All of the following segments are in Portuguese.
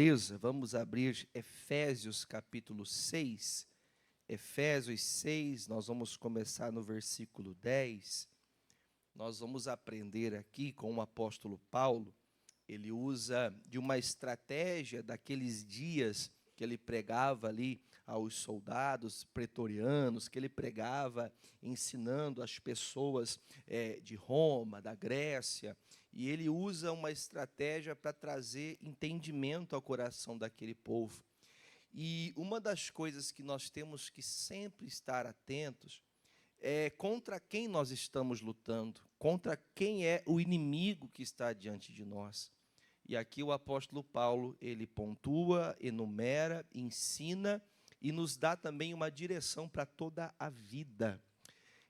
Beleza, vamos abrir Efésios capítulo 6. Efésios 6, nós vamos começar no versículo 10. Nós vamos aprender aqui com o apóstolo Paulo. Ele usa de uma estratégia daqueles dias que ele pregava ali aos soldados pretorianos, que ele pregava ensinando as pessoas de Roma, da Grécia, e ele usa uma estratégia para trazer entendimento ao coração daquele povo. E uma das coisas que nós temos que sempre estar atentos é contra quem nós estamos lutando, contra quem é o inimigo que está diante de nós. E aqui o apóstolo Paulo, ele pontua, enumera, ensina e nos dá também uma direção para toda a vida.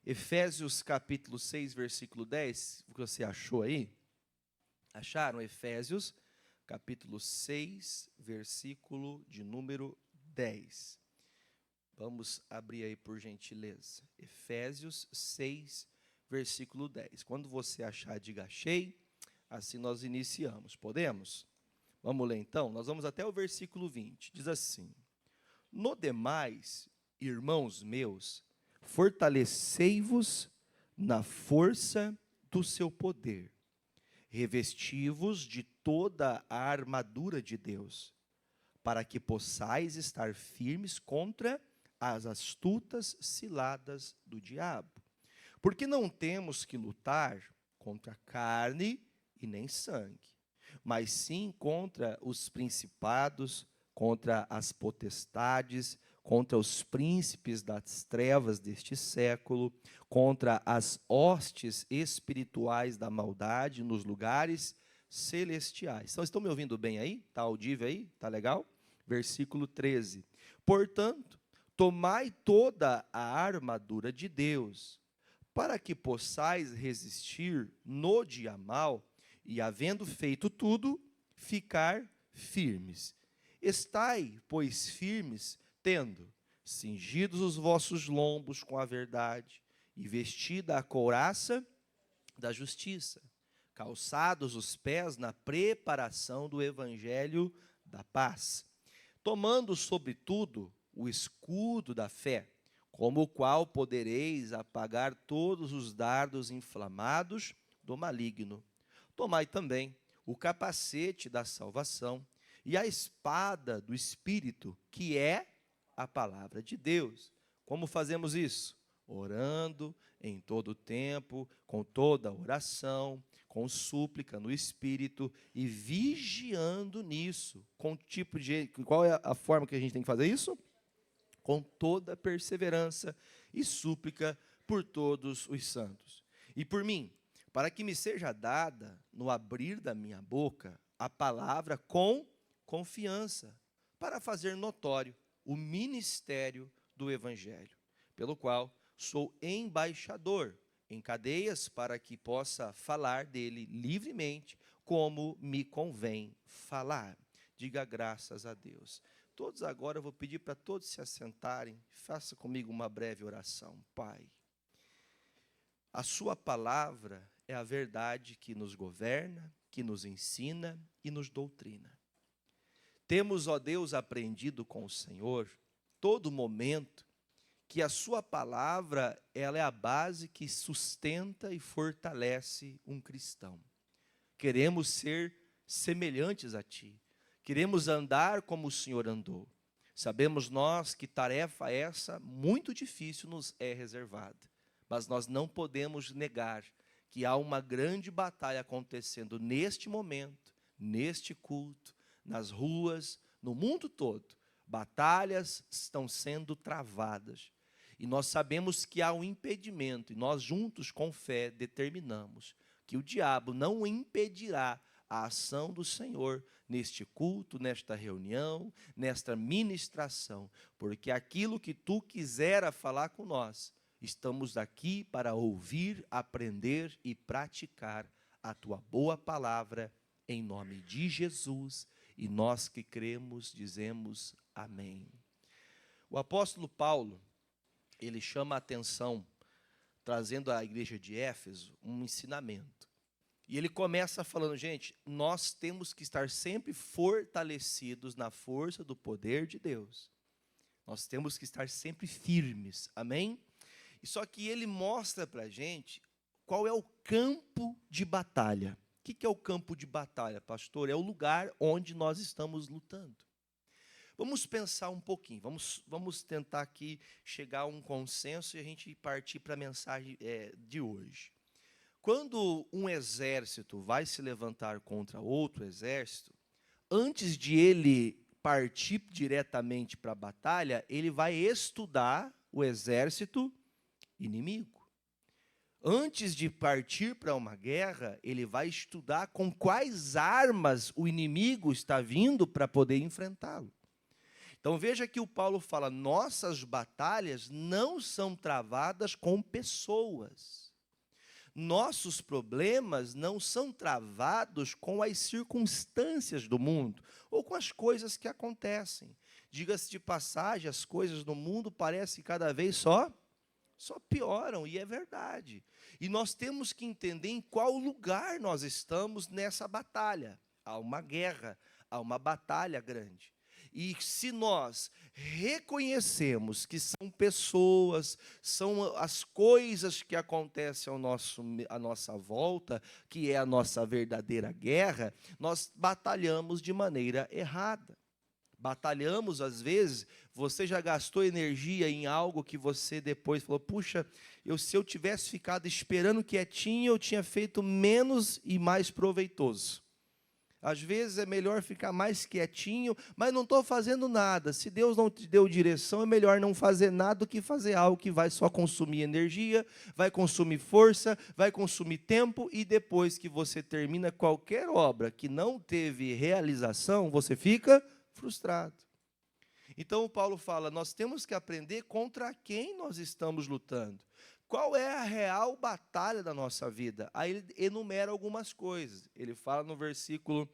Efésios capítulo 6, versículo 10, o que você achou aí? Acharam? Efésios capítulo 6, versículo de número 10. Vamos abrir aí por gentileza. Efésios 6, versículo 10. Quando você achar, diga achei. Assim nós iniciamos. Podemos? Vamos ler então? Nós vamos até o versículo 20. Diz assim: No demais, irmãos meus, fortalecei-vos na força do seu poder. Revesti-vos de toda a armadura de Deus, para que possais estar firmes contra as astutas ciladas do diabo. Porque não temos que lutar contra carne e nem sangue, mas sim contra os principados, contra as potestades, contra os príncipes das trevas deste século, contra as hostes espirituais da maldade nos lugares celestiais. Então, estão me ouvindo bem aí? Está audível aí? Está legal? Versículo 13. Portanto, tomai toda a armadura de Deus, para que possais resistir no dia mau, e havendo feito tudo, ficar firmes. Estai, pois, firmes, tendo cingidos os vossos lombos com a verdade, e vestida a couraça da justiça, calçados os pés na preparação do evangelho da paz, tomando sobretudo o escudo da fé, como o qual podereis apagar todos os dardos inflamados do maligno. Tomai também o capacete da salvação e a espada do Espírito, que é a palavra de Deus. Como fazemos isso? Orando em todo o tempo, com toda oração, com súplica no Espírito e vigiando nisso. Qual é a forma que a gente tem que fazer isso? Com toda perseverança e súplica por todos os santos. E por mim, para que me seja dada, no abrir da minha boca, a palavra com confiança, para fazer notório o ministério do Evangelho, pelo qual sou embaixador em cadeias, para que possa falar dele livremente, como me convém falar. Diga graças a Deus. Todos agora, eu vou pedir para todos se assentarem, faça comigo uma breve oração. Pai, a sua palavra é a verdade que nos governa, que nos ensina e nos doutrina. Temos, ó Deus, aprendido com o Senhor, todo momento, que a sua palavra, ela é a base que sustenta e fortalece um cristão. Queremos ser semelhantes a Ti. Queremos andar como o Senhor andou. Sabemos nós que tarefa essa muito difícil nos é reservada. Mas nós não podemos negar que há uma grande batalha acontecendo neste momento, neste culto, nas ruas, no mundo todo. Batalhas estão sendo travadas. E nós sabemos que há um impedimento, e nós juntos com fé determinamos que o diabo não impedirá a ação do Senhor neste culto, nesta reunião, nesta ministração, porque aquilo que Tu quisera falar com nós, estamos aqui para ouvir, aprender e praticar a Tua boa palavra, em nome de Jesus, e nós que cremos, dizemos amém. O apóstolo Paulo, ele chama a atenção, trazendo à igreja de Éfeso um ensinamento. E ele começa falando, gente, nós temos que estar sempre fortalecidos na força do poder de Deus. Nós temos que estar sempre firmes, amém? E só que ele mostra para a gente qual é o campo de batalha. O que é o campo de batalha, pastor? É o lugar onde nós estamos lutando. Vamos pensar um pouquinho, vamos tentar aqui chegar a um consenso e a gente partir para a mensagem de hoje. Quando um exército vai se levantar contra outro exército, antes de ele partir diretamente para a batalha, ele vai estudar o exército inimigo. Antes de partir para uma guerra, ele vai estudar com quais armas o inimigo está vindo para poder enfrentá-lo. Então veja que o Paulo fala, nossas batalhas não são travadas com pessoas. Nossos problemas não são travados com as circunstâncias do mundo ou com as coisas que acontecem. Diga-se de passagem, as coisas no mundo parecem cada vez só pioram, e é verdade. E nós temos que entender em qual lugar nós estamos nessa batalha. Há uma guerra, há uma batalha grande. E se nós reconhecemos que são pessoas, são as coisas que acontecem à nossa volta, que é a nossa verdadeira guerra, nós batalhamos de maneira errada. Batalhamos, às vezes, você já gastou energia em algo que você depois falou, puxa, se eu tivesse ficado esperando quietinho, eu tinha feito menos e mais proveitoso. Às vezes é melhor ficar mais quietinho, mas não estou fazendo nada. Se Deus não te deu direção, é melhor não fazer nada do que fazer algo que vai só consumir energia, vai consumir força, vai consumir tempo, e depois que você termina qualquer obra que não teve realização, você fica frustrado. Então o Paulo fala, nós temos que aprender contra quem nós estamos lutando. Qual é a real batalha da nossa vida? Aí ele enumera algumas coisas. Ele fala no versículo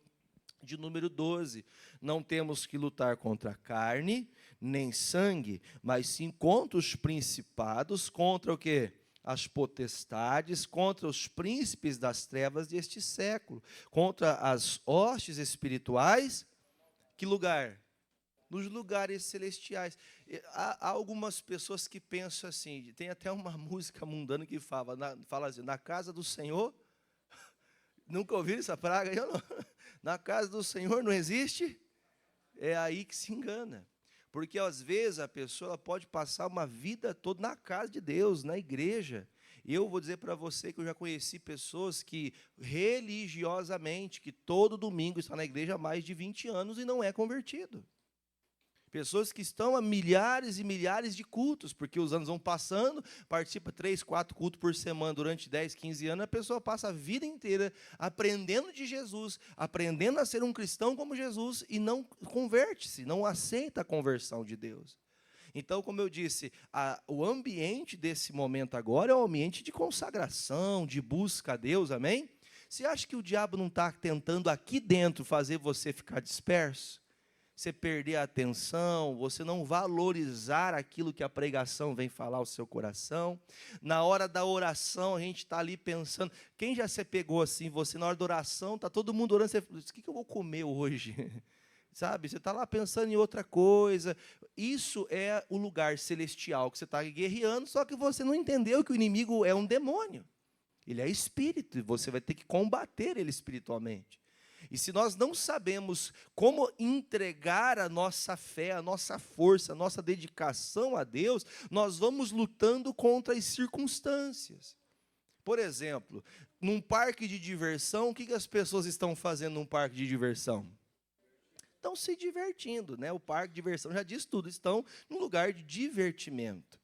de número 12, não temos que lutar contra carne, nem sangue, mas sim contra os principados, contra o quê? As potestades, contra os príncipes das trevas deste século, contra as hostes espirituais. Que lugar? Nos lugares celestiais. Há algumas pessoas que pensam assim, tem até uma música mundana que fala assim, na casa do Senhor, nunca ouviram essa praga? Eu não. Na casa do Senhor não existe? É aí que se engana. Porque às vezes a pessoa ela pode passar uma vida toda na casa de Deus, na igreja. E eu vou dizer para você que eu já conheci pessoas que religiosamente, que todo domingo está na igreja há mais de 20 anos e não é convertido. Pessoas que estão a milhares e milhares de cultos, porque os anos vão passando, participa 3, 4 cultos por semana durante 10, 15 anos, a pessoa passa a vida inteira aprendendo de Jesus, aprendendo a ser um cristão como Jesus, e não converte-se, não aceita a conversão de Deus. Então, como eu disse, o ambiente desse momento agora é um ambiente de consagração, de busca a Deus, amém? Você acha que o diabo não está tentando aqui dentro fazer você ficar disperso? Você perder a atenção, você não valorizar aquilo que a pregação vem falar ao seu coração. Na hora da oração, a gente está ali pensando, quem já se pegou assim, você na hora da oração, está todo mundo orando, você fala, o que eu vou comer hoje? Sabe, você está lá pensando em outra coisa. Isso é o lugar celestial que você está guerreando, só que você não entendeu que o inimigo é um demônio. Ele é espírito, e você vai ter que combater ele espiritualmente. E se nós não sabemos como entregar a nossa fé, a nossa força, a nossa dedicação a Deus, nós vamos lutando contra as circunstâncias. Por exemplo, num parque de diversão, o que as pessoas estão fazendo num parque de diversão? Estão se divertindo, né? O parque de diversão já diz tudo, estão num lugar de divertimento.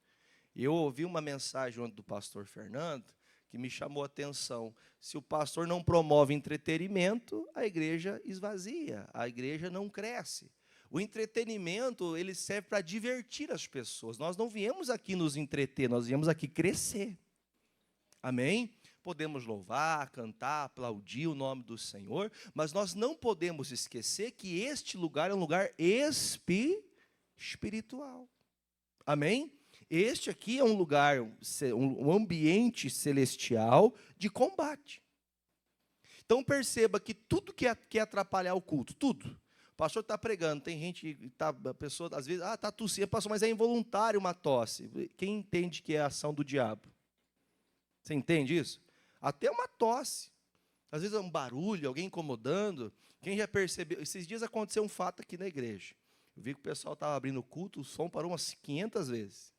Eu ouvi uma mensagem ontem do pastor Fernando, que me chamou a atenção. Se o pastor não promove entretenimento, a igreja esvazia, a igreja não cresce. O entretenimento, ele serve para divertir as pessoas. Nós não viemos aqui nos entreter, nós viemos aqui crescer. Amém? Podemos louvar, cantar, aplaudir o nome do Senhor, mas nós não podemos esquecer que este lugar é um lugar espiritual. Amém? Este aqui é um lugar, um ambiente celestial de combate. Então perceba que tudo que quer atrapalhar o culto, tudo. O pastor está pregando, tem gente, a pessoa às vezes, está tossindo, pastor, mas é involuntário uma tosse. Quem entende que é a ação do diabo? Você entende isso? Até uma tosse. Às vezes é um barulho, alguém incomodando. Quem já percebeu? Esses dias aconteceu um fato aqui na igreja. Eu vi que o pessoal estava abrindo o culto, o som parou umas 500 vezes.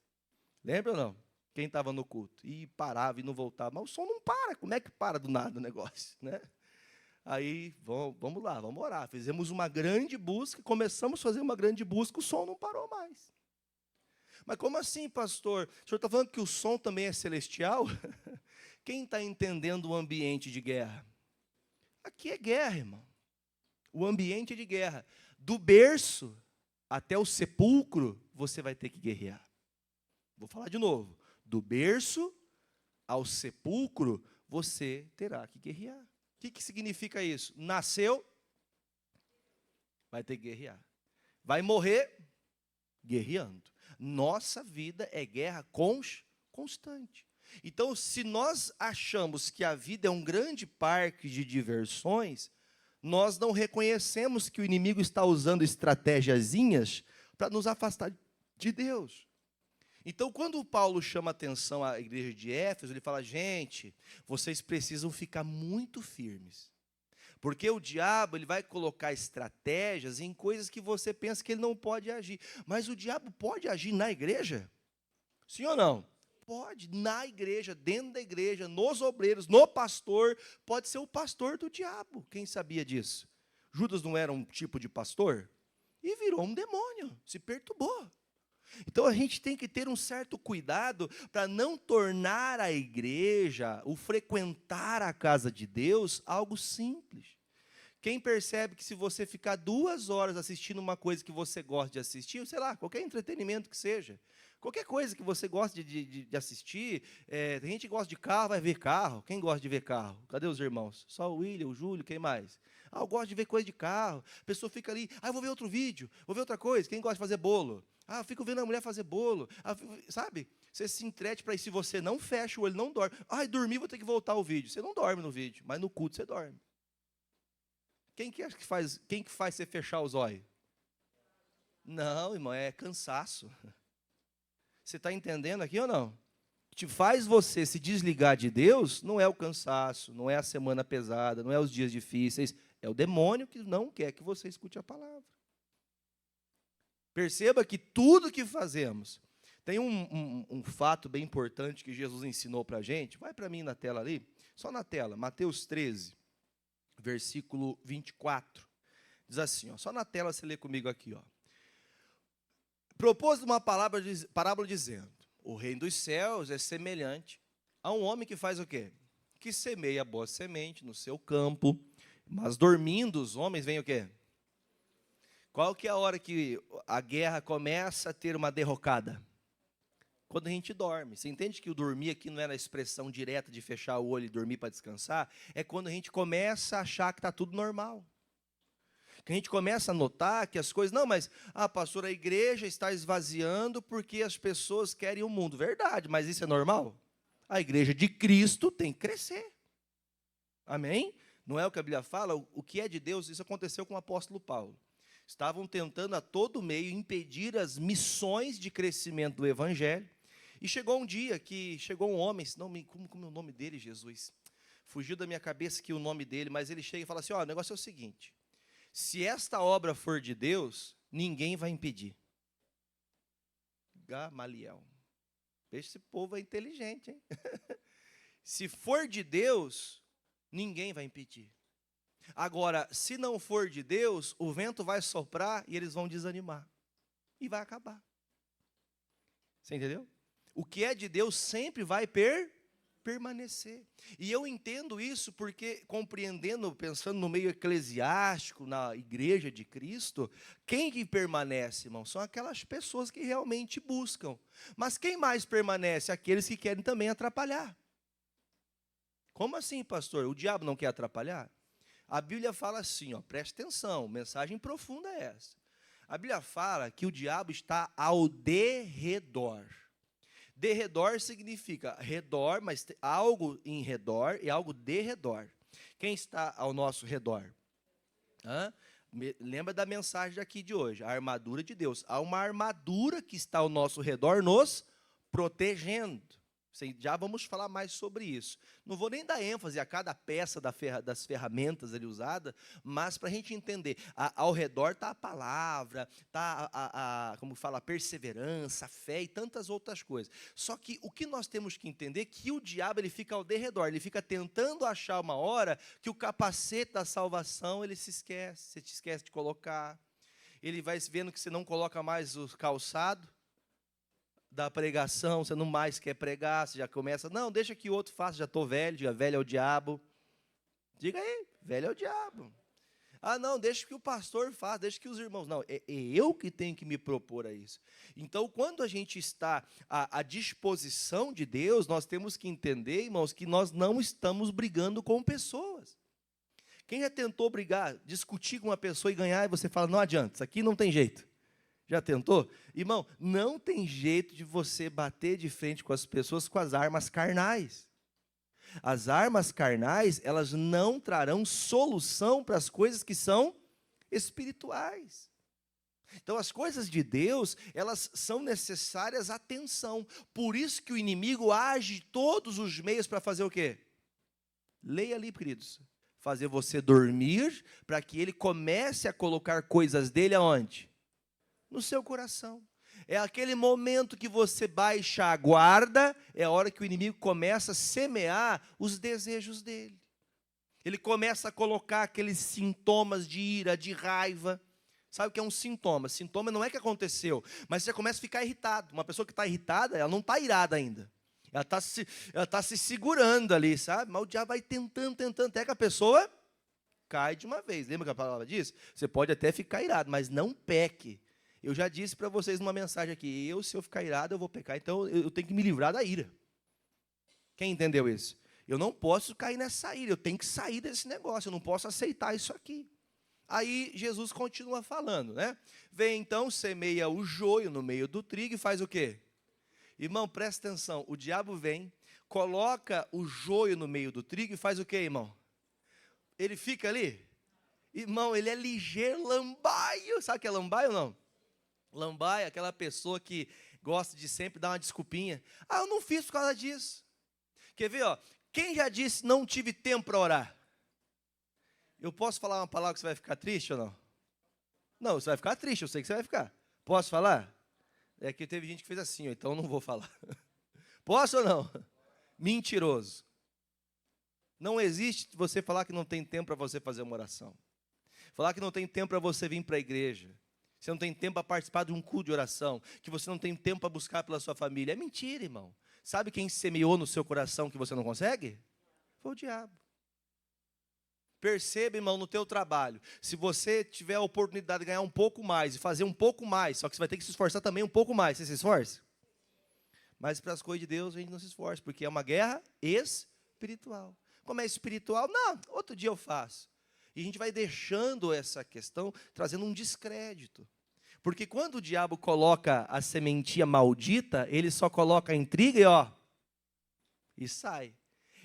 Lembra ou não? Quem estava no culto? E parava e não voltava. Mas o som não para. Como é que para do nada o negócio? Né? Aí, vamos lá, vamos orar. Fizemos uma grande busca, começamos a fazer uma grande busca, o som não parou mais. Mas como assim, pastor? O senhor está falando que o som também é celestial? Quem está entendendo o ambiente de guerra? Aqui é guerra, irmão. O ambiente é de guerra. Do berço até o sepulcro, você vai ter que guerrear. Vou falar de novo. Do berço ao sepulcro, você terá que guerrear. O que significa isso? Nasceu, vai ter que guerrear. Vai morrer, guerreando. Nossa vida é guerra constante. Então, se nós achamos que a vida é um grande parque de diversões, nós não reconhecemos que o inimigo está usando estratégiazinhas para nos afastar de Deus. Então, quando o Paulo chama atenção à igreja de Éfeso, ele fala, gente, vocês precisam ficar muito firmes. Porque o diabo ele vai colocar estratégias em coisas que você pensa que ele não pode agir. Mas o diabo pode agir na igreja? Sim ou não? Pode, na igreja, dentro da igreja, nos obreiros, no pastor, pode ser o pastor do diabo. Quem sabia disso? Judas não era um tipo de pastor? E virou um demônio, se perturbou. Então a gente tem que ter um certo cuidado para não tornar a igreja, o frequentar a casa de Deus, algo simples. Quem percebe que se você ficar 2 horas assistindo uma coisa que você gosta de assistir, sei lá, qualquer entretenimento que seja, qualquer coisa que você gosta de assistir, tem gente que gosta de carro, vai ver carro. Quem gosta de ver carro? Cadê os irmãos? Só o William, o Júlio, quem mais? Eu gosto de ver coisa de carro. A pessoa fica ali, eu vou ver outro vídeo, vou ver outra coisa. Quem gosta de fazer bolo? Eu fico vendo a mulher fazer bolo. Sabe? Você se entrete para isso. Se você não fecha o olho, não dorme. Dormi, vou ter que voltar o vídeo. Você não dorme no vídeo, mas no culto você dorme. Quem que faz você fechar os olhos? Não, irmão, é cansaço. Você está entendendo aqui ou não? O que faz você se desligar de Deus não é o cansaço, não é a semana pesada, não é os dias difíceis, é o demônio que não quer que você escute a palavra. Perceba que tudo que fazemos, tem um fato bem importante que Jesus ensinou para a gente, vai para mim na tela ali, só na tela, Mateus 13, versículo 24, diz assim, só na tela você lê comigo aqui, propôs uma parábola dizendo, o reino dos céus é semelhante a um homem que faz o quê? Que semeia a boa semente no seu campo, mas dormindo os homens vêm o quê? Qual que é a hora que a guerra começa a ter uma derrocada? Quando a gente dorme. Você entende que o dormir aqui não é na expressão direta de fechar o olho e dormir para descansar? É quando a gente começa a achar que está tudo normal. Que a gente começa a notar que as coisas... Não, mas, pastor, a igreja está esvaziando porque as pessoas querem o mundo. Verdade, mas isso é normal? A igreja de Cristo tem que crescer. Amém? Não é o que a Bíblia fala? O que é de Deus, isso aconteceu com o apóstolo Paulo. Estavam tentando a todo meio impedir as missões de crescimento do evangelho. E chegou um dia que chegou um homem, como é o nome dele, Jesus? Fugiu da minha cabeça aqui o nome dele, mas ele chega e fala assim, o negócio é o seguinte, se esta obra for de Deus, ninguém vai impedir. Gamaliel. Esse povo é inteligente, hein? Se for de Deus, ninguém vai impedir. Agora, se não for de Deus, o vento vai soprar e eles vão desanimar. E vai acabar. Você entendeu? O que é de Deus sempre vai permanecer. E eu entendo isso porque, compreendendo, pensando no meio eclesiástico, na igreja de Cristo, quem que permanece, irmão? São aquelas pessoas que realmente buscam. Mas quem mais permanece? Aqueles que querem também atrapalhar. Como assim, pastor? O diabo não quer atrapalhar? A Bíblia fala assim, preste atenção, mensagem profunda é essa. A Bíblia fala que o diabo está ao derredor. Derredor significa redor, mas algo em redor e algo de redor. Quem está ao nosso redor? Lembra da mensagem aqui de hoje, a armadura de Deus. Há uma armadura que está ao nosso redor nos protegendo. Já vamos falar mais sobre isso. Não vou nem dar ênfase a cada peça das ferramentas ali usada, mas para a gente entender, ao redor está a palavra, está como fala, a perseverança, a fé e tantas outras coisas. Só que o que nós temos que entender é que o diabo ele fica ao derredor, ele fica tentando achar uma hora que o capacete da salvação ele se esquece, você te esquece de colocar. Ele vai vendo que você não coloca mais o calçado da pregação, você não mais quer pregar, você já começa, não, deixa que o outro faça, já estou velho, diga, velho é o diabo. Diga aí, velho é o diabo. Ah, não, deixa que o pastor faça, deixa que os irmãos. Não, é eu que tenho que me propor a isso. Então, quando a gente está à disposição de Deus, nós temos que entender, irmãos, que nós não estamos brigando com pessoas. Quem já tentou brigar, discutir com uma pessoa e ganhar, e você fala, não adianta, isso aqui não tem jeito. Já tentou? Irmão, não tem jeito de você bater de frente com as pessoas com as armas carnais. As armas carnais, elas não trarão solução para as coisas que são espirituais. Então, as coisas de Deus, elas são necessárias atenção. Por isso que o inimigo age de todos os meios para fazer o quê? Leia ali, queridos. Fazer você dormir, para que ele comece a colocar coisas dele aonde? No seu coração. É aquele momento que você baixa a guarda, é a hora que o inimigo começa a semear os desejos dele. Ele começa a colocar aqueles sintomas de ira, de raiva. Sabe o que é um sintoma? Sintoma não é que aconteceu, mas você começa a ficar irritado. Uma pessoa que está irritada, ela não está irada ainda. Ela está se segurando ali, sabe? Mas o diabo vai tentando, até que a pessoa cai de uma vez. Lembra que a palavra diz? Você pode até ficar irado, mas não peque. Eu já disse para vocês numa mensagem aqui, se eu ficar irado, eu vou pecar, então eu tenho que me livrar da ira. Quem entendeu isso? Eu não posso cair nessa ira, eu tenho que sair desse negócio, eu não posso aceitar isso aqui. Aí Jesus continua falando, né? Vem então, semeia o joio no meio do trigo e faz o quê? Irmão, presta atenção, o diabo vem, coloca o joio no meio do trigo e faz o quê, irmão? Ele fica ali? Irmão, ele é ligeiro, lambaio, sabe o que é lambaio ou não? Lambaia, aquela pessoa que gosta de sempre dar uma desculpinha. Ah, eu não fiz por causa disso. Quer ver, ó? Quem já disse não tive tempo para orar? Eu posso falar uma palavra que você vai ficar triste ou não? Não, você vai ficar triste, eu sei que você vai ficar. Posso falar? É que teve gente que fez assim, então eu não vou falar. Posso ou não? Mentiroso. Não existe você falar que não tem tempo para você fazer uma oração. Falar que não tem tempo para você vir para a igreja. Você não tem tempo para participar de um culto de oração, que você não tem tempo para buscar pela sua família. É mentira, irmão. Sabe quem semeou no seu coração que você não consegue? Foi o diabo. Perceba, irmão, no teu trabalho. Se você tiver a oportunidade de ganhar um pouco mais e fazer um pouco mais, só que você vai ter que se esforçar também um pouco mais. Você se esforça? Mas para as coisas de Deus a gente não se esforça, porque é uma guerra espiritual. Como é espiritual? Não, outro dia eu faço. E a gente vai deixando essa questão, trazendo um descrédito. Porque quando o diabo coloca a sementinha maldita, ele só coloca a intriga e sai.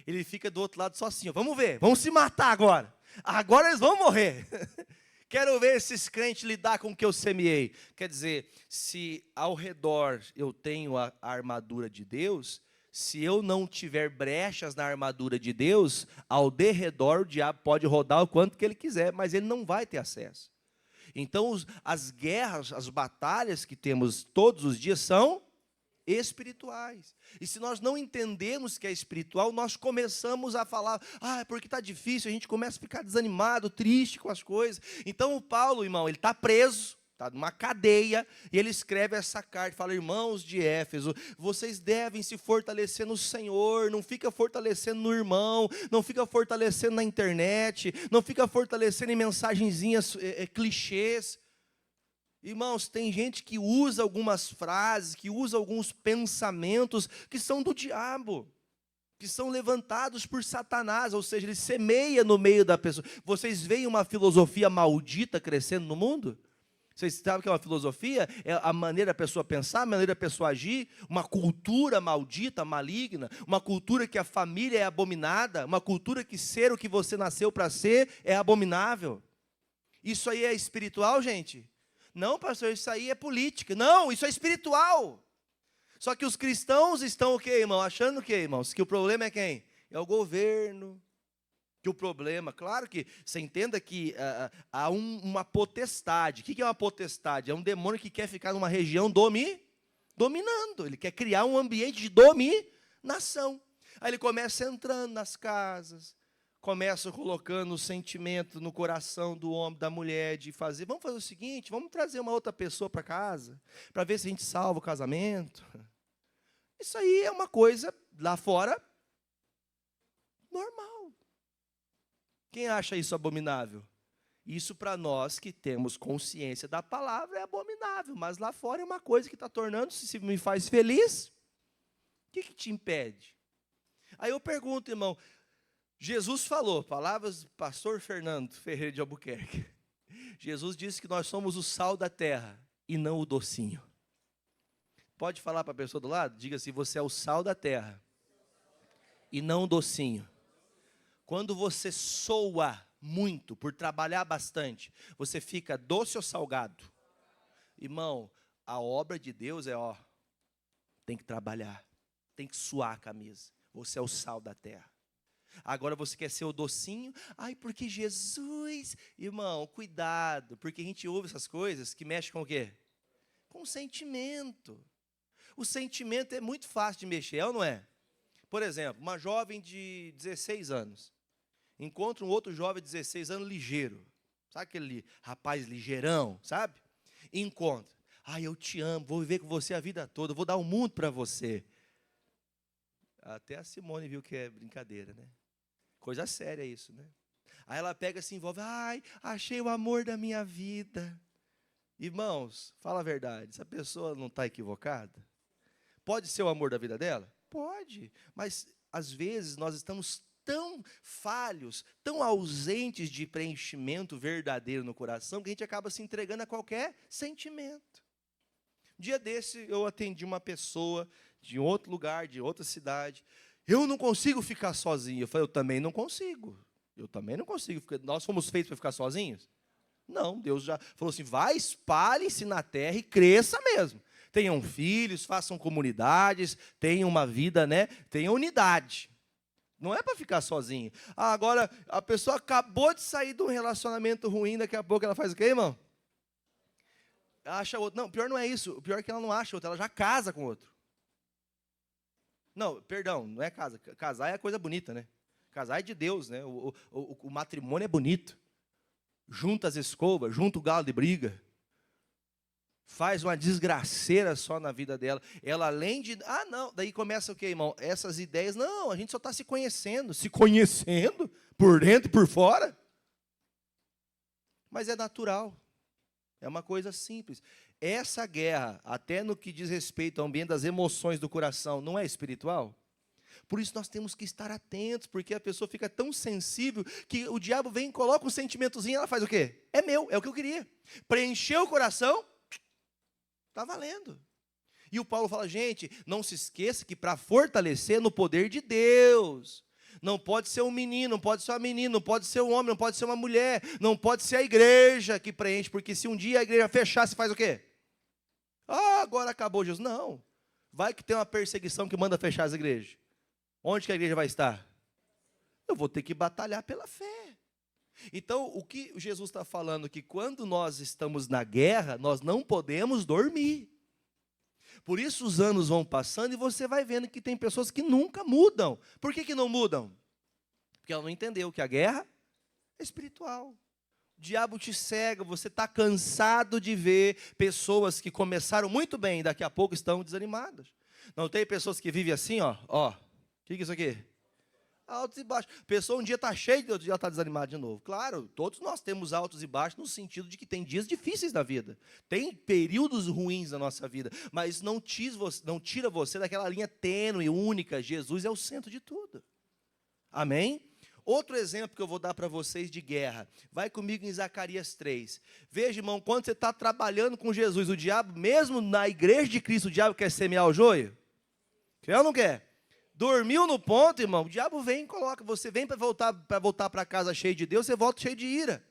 Ele fica do outro lado só assim, vamos ver, vamos se matar agora. Agora eles vão morrer. Quero ver esses crentes lidar com o que eu semeei. Quer dizer, se ao redor eu tenho a armadura de Deus, se eu não tiver brechas na armadura de Deus, ao derredor o diabo pode rodar o quanto que ele quiser, mas ele não vai ter acesso. Então, as guerras, as batalhas que temos todos os dias são espirituais. E se nós não entendemos que é espiritual, nós começamos a falar, porque está difícil, a gente começa a ficar desanimado, triste com as coisas. Então, o Paulo, irmão, ele está preso, está numa cadeia, e ele escreve essa carta, fala, irmãos de Éfeso, vocês devem se fortalecer no Senhor, não fica fortalecendo no irmão, não fica fortalecendo na internet, não fica fortalecendo em mensagenzinhas clichês. Irmãos, tem gente que usa algumas frases, que usa alguns pensamentos que são do diabo, que são levantados por Satanás, ou seja, ele semeia no meio da pessoa. Vocês veem uma filosofia maldita crescendo no mundo? Vocês sabem o que é uma filosofia? É a maneira da pessoa pensar, a maneira da pessoa agir, uma cultura maldita, maligna, uma cultura que a família é abominada, uma cultura que ser o que você nasceu para ser é abominável. Isso aí é espiritual, gente? Não, pastor, isso aí é política. Não, isso é espiritual. Só que os cristãos estão o quê, irmão? Achando o quê, irmãos? Que o problema é quem? É o governo. Que o problema, claro que você entenda que há uma potestade. O que é uma potestade? É um demônio que quer ficar numa região dominando. Ele quer criar um ambiente de dominação. Aí ele começa entrando nas casas, começa colocando o sentimento no coração do homem, da mulher, de fazer, vamos fazer o seguinte, vamos trazer uma outra pessoa para casa, para ver se a gente salva o casamento. Isso aí é uma coisa, lá fora, normal. Quem acha isso abominável? Isso para nós que temos consciência da palavra é abominável, mas lá fora é uma coisa que está tornando-se, se me faz feliz, o que te impede? Aí eu pergunto, irmão, Jesus falou, palavras do pastor Fernando Ferreira de Albuquerque, Jesus disse que nós somos o sal da terra e não o docinho. Pode falar para a pessoa do lado? Diga assim, você é o sal da terra e não o docinho. Quando você soa muito, por trabalhar bastante, você fica doce ou salgado? Irmão, a obra de Deus é, tem que trabalhar, tem que suar a camisa. Você é o sal da terra. Agora você quer ser o docinho? Ai, porque Jesus... Irmão, cuidado, porque a gente ouve essas coisas que mexem com o quê? Com o sentimento. O sentimento é muito fácil de mexer, é ou não é? Por exemplo, uma jovem de 16 anos. Encontra um outro jovem de 16 anos ligeiro. Sabe aquele rapaz ligeirão, sabe? Encontra. Ai, eu te amo, vou viver com você a vida toda, vou dar o mundo para você. Até a Simone viu que é brincadeira, né? Coisa séria isso, né? Aí ela pega e se envolve. Ai, achei o amor da minha vida. Irmãos, fala a verdade, essa pessoa não está equivocada? Pode ser o amor da vida dela? Pode, mas às vezes nós estamos tão falhos, tão ausentes de preenchimento verdadeiro no coração, que a gente acaba se entregando a qualquer sentimento. Dia desse, eu atendi uma pessoa de outro lugar, de outra cidade. Eu não consigo ficar sozinho. Eu falei, eu também não consigo. Nós fomos feitos para ficar sozinhos? Não, Deus já falou assim, vai, espalhe-se na terra e cresça mesmo. Tenham filhos, façam comunidades, tenham uma vida, né? Tenham unidade. Não é para ficar sozinho. Agora, a pessoa acabou de sair de um relacionamento ruim, daqui a pouco ela faz o quê, irmão? Acha outro. Não, pior não é isso. O pior é que ela não acha outro, ela já casa com outro. Não, perdão, não é casa. Casar é coisa bonita, né? Casar é de Deus, né? O matrimônio é bonito. Junta as escovas, junta o galo de briga. Faz uma desgraceira só na vida dela. Ela além de... não, daí começa o quê, irmão? Essas ideias, não, a gente só está se conhecendo. Se conhecendo, por dentro e por fora. Mas é natural. É uma coisa simples. Essa guerra, até no que diz respeito ao ambiente das emoções do coração, não é espiritual? Por isso nós temos que estar atentos, porque a pessoa fica tão sensível que o diabo vem e coloca um sentimentozinho, ela faz o quê? É meu, é o que eu queria. Preencheu o coração... está valendo. E o Paulo fala, gente, não se esqueça que para fortalecer no poder de Deus, não pode ser um menino, não pode ser uma menina, não pode ser um homem, não pode ser uma mulher, não pode ser a igreja que preenche, porque se um dia a igreja fechar, você faz o quê? Agora acabou Jesus. Não. Vai que tem uma perseguição que manda fechar as igrejas. Onde que a igreja vai estar? Eu vou ter que batalhar pela fé. Então, o que Jesus está falando? Que quando nós estamos na guerra, nós não podemos dormir. Por isso os anos vão passando e você vai vendo que tem pessoas que nunca mudam. Por que não mudam? Porque ela não entendeu que a guerra é espiritual. O diabo te cega, você está cansado de ver pessoas que começaram muito bem e daqui a pouco estão desanimadas. Não tem pessoas que vivem assim, ó. O que é isso aqui? Altos e baixos. A pessoa um dia está cheia, outro dia está desanimada de novo. Claro, todos nós temos altos e baixos no sentido de que tem dias difíceis na vida. Tem períodos ruins na nossa vida. Mas não tira você daquela linha tênue, única. Jesus é o centro de tudo. Amém? Outro exemplo que eu vou dar para vocês de guerra. Vai comigo em Zacarias 3. Veja, irmão, quando você está trabalhando com Jesus, o diabo, mesmo na igreja de Cristo, o diabo quer semear o joio? Quer ou não quer? Dormiu no ponto, irmão, o diabo vem e coloca. Você vem para voltar para casa cheio de Deus, você volta cheio de ira.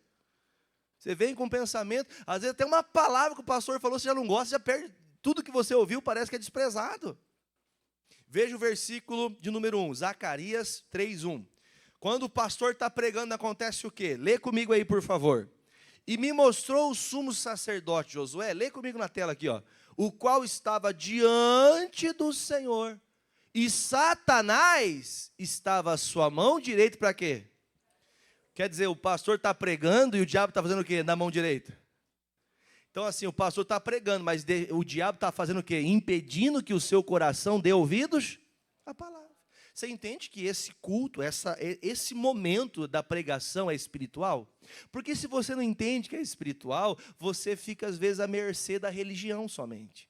Você vem com pensamento, às vezes até uma palavra que o pastor falou, você já não gosta, já perde tudo que você ouviu, parece que é desprezado. Veja o versículo de número 1, Zacarias 3:1. Quando o pastor está pregando, acontece o quê? Lê comigo aí, por favor. E me mostrou o sumo sacerdote Josué, lê comigo na tela aqui, ó, o qual estava diante do Senhor, e Satanás estava à sua mão direita para quê? Quer dizer, o pastor está pregando e o diabo está fazendo o quê? Na mão direita. Então assim, o pastor está pregando, mas o diabo está fazendo o quê? Impedindo que o seu coração dê ouvidos à palavra. Você entende que esse culto, esse momento da pregação é espiritual? Porque se você não entende que é espiritual, você fica às vezes à mercê da religião somente.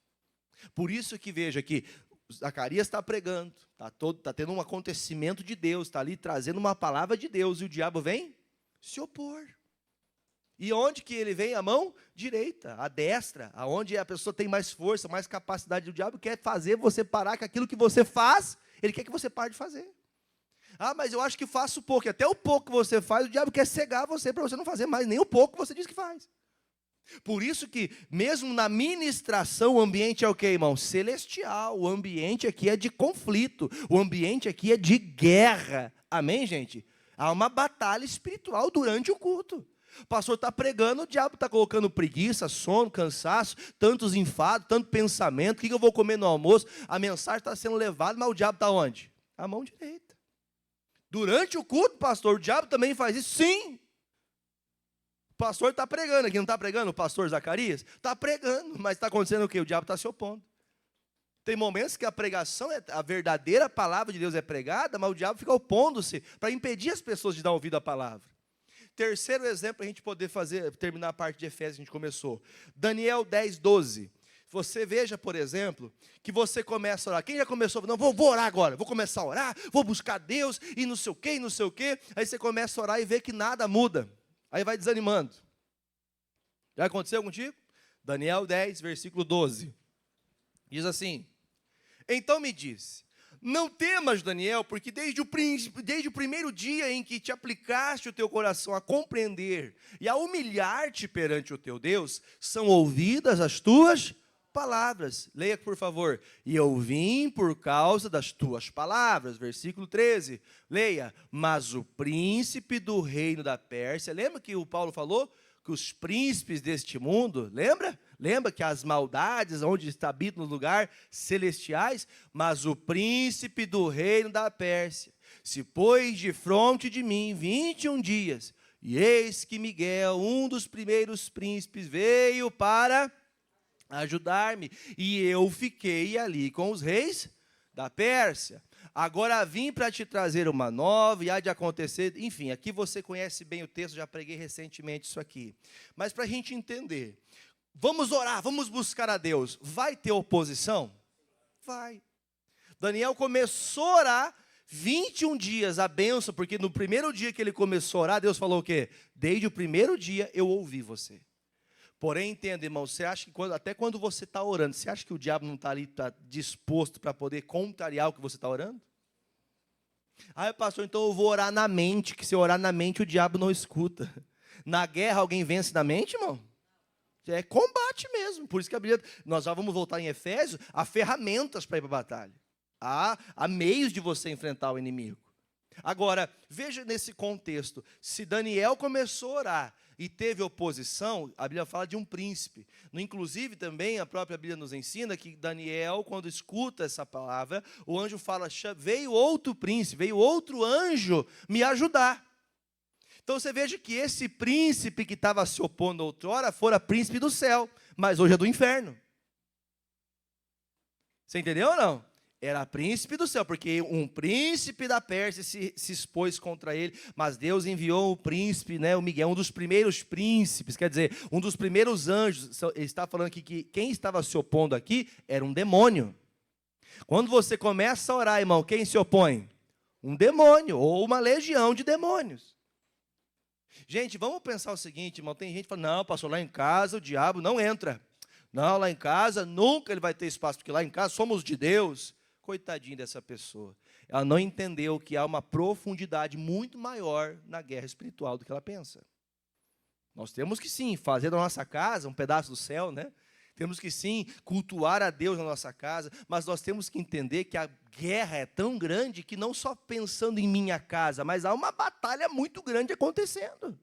Por isso que veja que Zacarias está pregando, está tendo um acontecimento de Deus, está ali trazendo uma palavra de Deus, e o diabo vem se opor. E onde que ele vem? A mão direita, a destra, aonde a pessoa tem mais força, mais capacidade. O diabo quer fazer você parar com aquilo que você faz, ele quer que você pare de fazer. Ah, mas eu acho que faço pouco, e até o pouco que você faz, o diabo quer cegar você para você não fazer mais, nem o pouco que você diz que faz. Por isso que, mesmo na ministração, o ambiente é o quê, irmão? Celestial. O ambiente aqui é de conflito. O ambiente aqui é de guerra. Amém, gente? Há uma batalha espiritual durante o culto. O pastor está pregando, o diabo está colocando preguiça, sono, cansaço, tantos enfados, tanto pensamento. O que eu vou comer no almoço? A mensagem está sendo levada, mas o diabo está onde? A mão direita. Durante o culto, pastor, o diabo também faz isso? Sim. O pastor está pregando aqui, não está pregando? O pastor Zacarias? Está pregando, mas está acontecendo o quê? O diabo está se opondo. Tem momentos que a pregação, a verdadeira palavra de Deus é pregada, mas o diabo fica opondo-se para impedir as pessoas de dar ouvido à palavra. Terceiro exemplo, para a gente poder terminar a parte de Efésios que a gente começou. Daniel 10:12. Você veja, por exemplo, que você começa a orar. Quem já começou? Não, vou orar agora, vou começar a orar, vou buscar Deus, e não sei o quê, e não sei o quê. Aí você começa a orar e vê que nada muda. Aí vai desanimando. Já aconteceu contigo? Daniel 10, versículo 12. Diz assim: então me disse, não temas, Daniel, porque desde o primeiro dia em que te aplicaste o teu coração a compreender e a humilhar-te perante o teu Deus, são ouvidas as tuas palavras. Leia, por favor. E eu vim por causa das tuas palavras. Versículo 13. Leia. Mas o príncipe do reino da Pérsia, lembra que o Paulo falou? Que os príncipes deste mundo, lembra que as maldades onde habitam no lugar celestiais, mas o príncipe do reino da Pérsia se pôs de fronte de mim 21 dias, e eis que Miguel, um dos primeiros príncipes, veio para ajudar-me, e eu fiquei ali com os reis da Pérsia. Agora vim para te trazer uma nova, e há de acontecer, enfim, aqui você conhece bem o texto, já preguei recentemente isso aqui. Mas para a gente entender, vamos orar, vamos buscar a Deus. Vai ter oposição? Vai. Daniel começou a orar 21 dias, a bênção, porque no primeiro dia que ele começou a orar, Deus falou o quê? Desde o primeiro dia eu ouvi você. Porém, entenda, irmão, você acha que até quando você está orando, você acha que o diabo não está ali, está disposto para poder contrariar o que você está orando? Ah, pastor, então eu vou orar na mente, que se eu orar na mente o diabo não escuta. Na guerra alguém vence na mente, irmão? É combate mesmo, por isso que a Bíblia, nós já vamos voltar em Efésios, há ferramentas para ir para a batalha. Há meios de você enfrentar o inimigo. Agora, veja nesse contexto, se Daniel começou a orar e teve oposição, a Bíblia fala de um príncipe. Inclusive, também, a própria Bíblia nos ensina que Daniel, quando escuta essa palavra, o anjo fala, veio outro príncipe, veio outro anjo me ajudar. Então, você veja que esse príncipe que estava se opondo outrora, fora príncipe do céu, mas hoje é do inferno. Você entendeu ou não? Era príncipe do céu, porque um príncipe da Pérsia se expôs contra ele, mas Deus enviou o príncipe, o Miguel, um dos primeiros príncipes, quer dizer, um dos primeiros anjos. Ele está falando aqui que quem estava se opondo aqui era um demônio. Quando você começa a orar, irmão, quem se opõe? Um demônio ou uma legião de demônios. Gente, vamos pensar o seguinte, irmão. Tem gente que fala, não, pastor, lá em casa o diabo não entra. Não, lá em casa nunca ele vai ter espaço, porque lá em casa somos de Deus. Coitadinho dessa pessoa. Ela não entendeu que há uma profundidade muito maior na guerra espiritual do que ela pensa. Nós temos que sim, fazer da nossa casa um pedaço do céu, né? Temos que sim, cultuar a Deus na nossa casa, mas nós temos que entender que a guerra é tão grande que não só pensando em minha casa, mas há uma batalha muito grande acontecendo.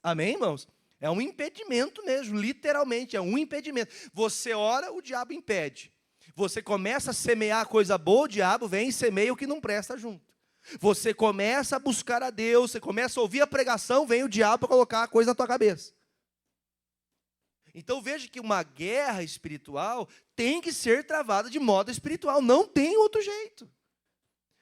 Amém, irmãos? É um impedimento mesmo, literalmente, é um impedimento. Você ora, o diabo impede. Você começa a semear coisa boa, o diabo vem e semeia o que não presta junto. Você começa a buscar a Deus, você começa a ouvir a pregação, vem o diabo para colocar a coisa na tua cabeça. Então veja que uma guerra espiritual tem que ser travada de modo espiritual, não tem outro jeito.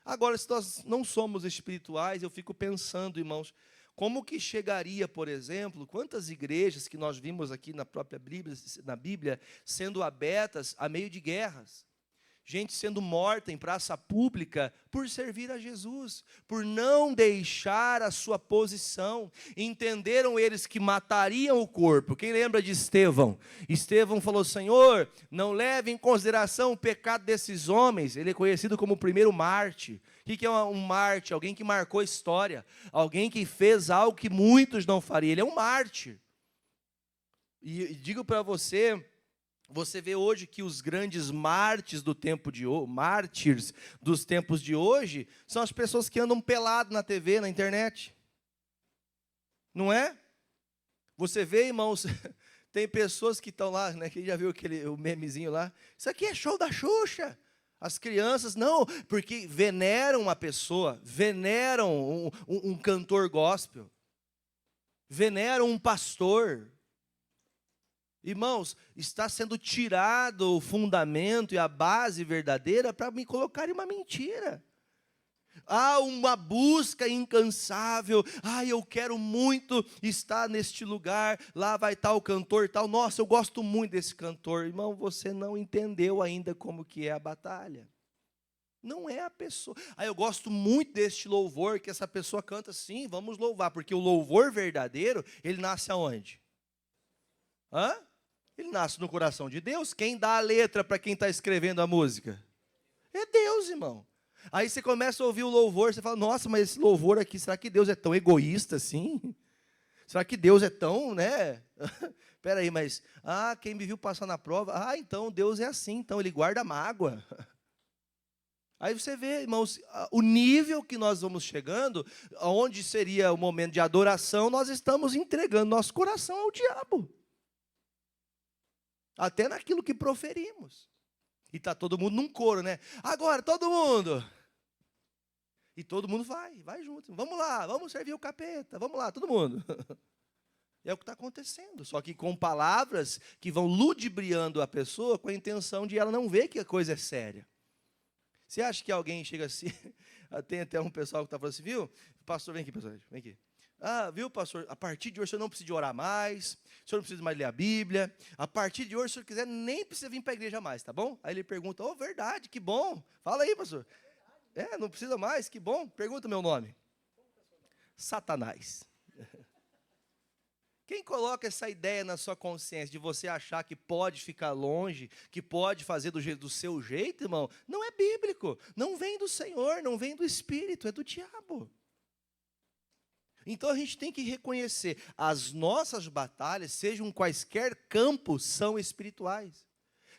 Agora, se nós não somos espirituais, eu fico pensando, irmãos, como que chegaria, por exemplo, quantas igrejas que nós vimos aqui na própria Bíblia sendo abertas a meio de guerras? Gente sendo morta em praça pública por servir a Jesus, por não deixar a sua posição. Entenderam eles que matariam o corpo. Quem lembra de Estevão? Estevão falou, Senhor, não leve em consideração o pecado desses homens. Ele é conhecido como o primeiro mártir. O que é um mártir? Alguém que marcou a história. Alguém que fez algo que muitos não fariam. Ele é um mártir. E digo para você... Você vê hoje que os grandes mártires dos tempos de hoje são as pessoas que andam pelado na TV, na internet. Não é? Você vê, irmãos, tem pessoas que estão lá, né? Quem já viu o memezinho lá? Isso aqui é show da Xuxa. As crianças, não, porque veneram uma pessoa, veneram um cantor gospel, veneram um pastor. Irmãos, está sendo tirado o fundamento e a base verdadeira para me colocar em uma mentira. Há uma busca incansável. Eu quero muito estar neste lugar. Lá vai estar o cantor tal. Nossa, eu gosto muito desse cantor. Irmão, você não entendeu ainda como que é a batalha. Não é a pessoa. Eu gosto muito deste louvor que essa pessoa canta. Sim, vamos louvar, porque o louvor verdadeiro, ele nasce aonde? Ele nasce no coração de Deus. Quem dá a letra para quem está escrevendo a música? É Deus, irmão. Aí você começa a ouvir o louvor, você fala, nossa, mas esse louvor aqui, será que Deus é tão egoísta assim? Será que Deus é tão, né? Espera aí, mas, quem me viu passar na prova, então Deus é assim, então Ele guarda mágoa. Aí você vê, irmãos, o nível que nós vamos chegando, onde seria o momento de adoração, nós estamos entregando nosso coração ao diabo. Até naquilo que proferimos. E está todo mundo num coro, né? Agora, todo mundo. E todo mundo vai junto. Vamos lá, vamos servir o capeta. Vamos lá, todo mundo. É o que está acontecendo. Só que com palavras que vão ludibriando a pessoa com a intenção de ela não ver que a coisa é séria. Você acha que alguém chega assim... Tem até um pessoal que está falando assim, viu? Pastor, vem aqui, pastor, vem aqui. Viu, pastor, a partir de hoje o senhor não precisa de orar mais, o senhor não precisa mais ler a Bíblia, a partir de hoje, se o senhor quiser, nem precisa vir para a igreja mais, tá bom? Aí ele pergunta, verdade, que bom, fala aí, pastor. Não precisa mais, que bom, pergunta o meu nome. Satanás. Quem coloca essa ideia na sua consciência de você achar que pode ficar longe, que pode fazer do seu jeito, irmão, não é bíblico, não vem do Senhor, não vem do Espírito, é do diabo. Então a gente tem que reconhecer, as nossas batalhas, sejam quaisquer campos, são espirituais.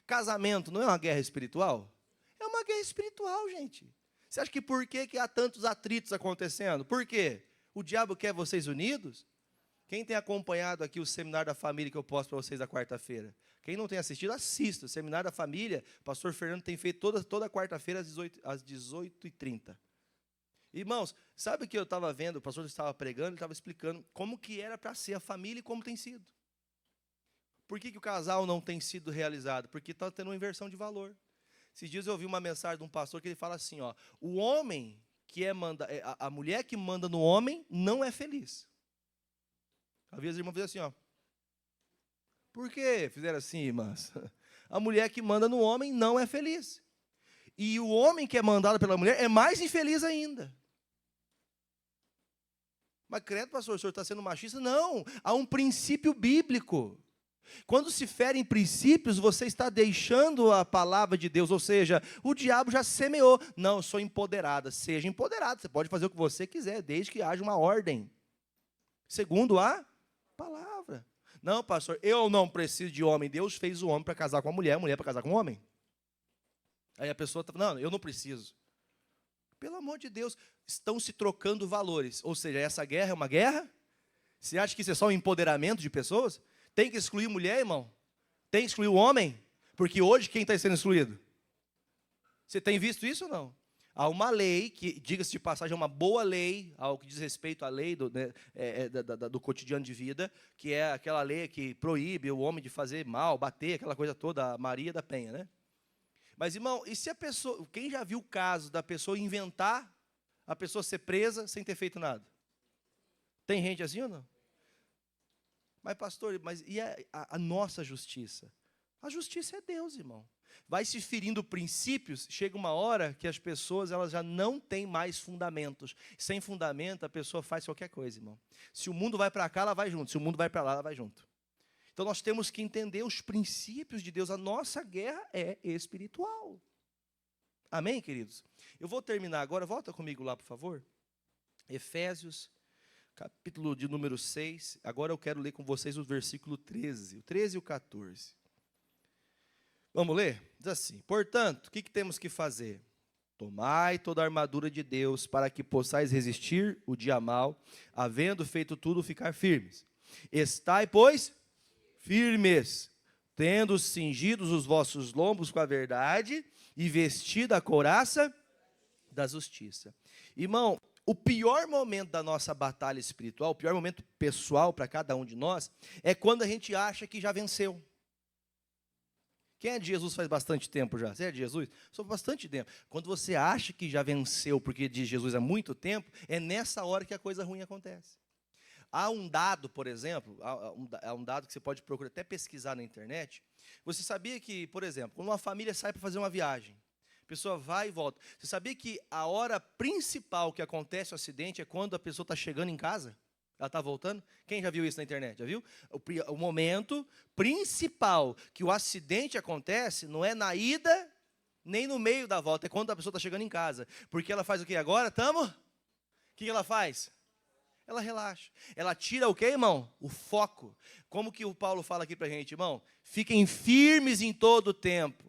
Casamento não é uma guerra espiritual? É uma guerra espiritual, gente. Você acha que por que há tantos atritos acontecendo? Por quê? O diabo quer vocês unidos? Quem tem acompanhado aqui o Seminário da Família que eu posto para vocês na quarta-feira? Quem não tem assistido, assista. O Seminário da Família, o pastor Fernando tem feito toda quarta-feira às 18h30. Irmãos, sabe o que eu estava vendo? O pastor estava pregando, ele estava explicando como que era para ser a família e como tem sido. Por que o casal não tem sido realizado? Porque está tendo uma inversão de valor. Esses dias eu ouvi uma mensagem de um pastor que ele fala assim, o homem que a mulher que manda no homem não é feliz. Às vezes a irmã fez assim, Por que fizeram assim, irmãs? A mulher que manda no homem não é feliz. E o homem que é mandado pela mulher é mais infeliz ainda. Mas credo, pastor, o senhor está sendo machista? Não, há um princípio bíblico. Quando se ferem princípios, você está deixando a palavra de Deus, ou seja, o diabo já semeou. Não, eu sou empoderada. Seja empoderado, você pode fazer o que você quiser, desde que haja uma ordem. Segundo a palavra. Não, pastor, eu não preciso de homem. Deus fez o homem para casar com a mulher para casar com o homem. Aí a pessoa está falando, não, eu não preciso. Pelo amor de Deus, estão se trocando valores. Ou seja, essa guerra é uma guerra? Você acha que isso é só um empoderamento de pessoas? Tem que excluir mulher, irmão? Tem que excluir o homem? Porque hoje quem está sendo excluído? Você tem visto isso ou não? Há uma lei, que, diga-se de passagem, é uma boa lei, ao que diz respeito à lei do cotidiano de vida, que é aquela lei que proíbe o homem de fazer mal, bater, aquela coisa toda, a Maria da Penha, né? Mas, irmão, e se a pessoa, quem já viu o caso da pessoa inventar, a pessoa ser presa sem ter feito nada? Tem gente assim ou não? Mas, pastor, mas e a nossa justiça? A justiça é Deus, irmão. Vai se ferindo princípios, chega uma hora que as pessoas elas já não têm mais fundamentos. Sem fundamento, a pessoa faz qualquer coisa, irmão. Se o mundo vai para cá, ela vai junto. Se o mundo vai para lá, ela vai junto. Então, nós temos que entender os princípios de Deus. A nossa guerra é espiritual. Amém, queridos? Eu vou terminar agora. Volta comigo lá, por favor. Efésios, capítulo de número 6. Agora eu quero ler com vocês o versículo 13. O 13 e o 14. Vamos ler? Diz assim: portanto, o que temos que fazer? Tomai toda a armadura de Deus, para que possais resistir o dia mau, havendo feito tudo, ficar firmes. Estai, pois, firmes, tendo cingidos os vossos lombos com a verdade, e vestida a couraça da justiça. Irmão, o pior momento da nossa batalha espiritual, o pior momento pessoal para cada um de nós, é quando a gente acha que já venceu. Quem é de Jesus faz bastante tempo já? Você é de Jesus? Só bastante tempo. Quando você acha que já venceu, porque de Jesus há muito tempo, é nessa hora que a coisa ruim acontece. Há um dado, por exemplo, há um dado que você pode procurar, até pesquisar na internet. Você sabia que, por exemplo, quando uma família sai para fazer uma viagem, a pessoa vai e volta. Você sabia que a hora principal que acontece o acidente é quando a pessoa está chegando em casa? Ela está voltando? Quem já viu isso na internet? Já viu? O momento principal que o acidente acontece não é na ida, nem no meio da volta. É quando a pessoa está chegando em casa. Porque ela faz o quê agora? O que ela faz? Ela relaxa. Ela tira o quê, irmão? O foco. Como que o Paulo fala aqui para a gente, irmão? Fiquem firmes em todo o tempo.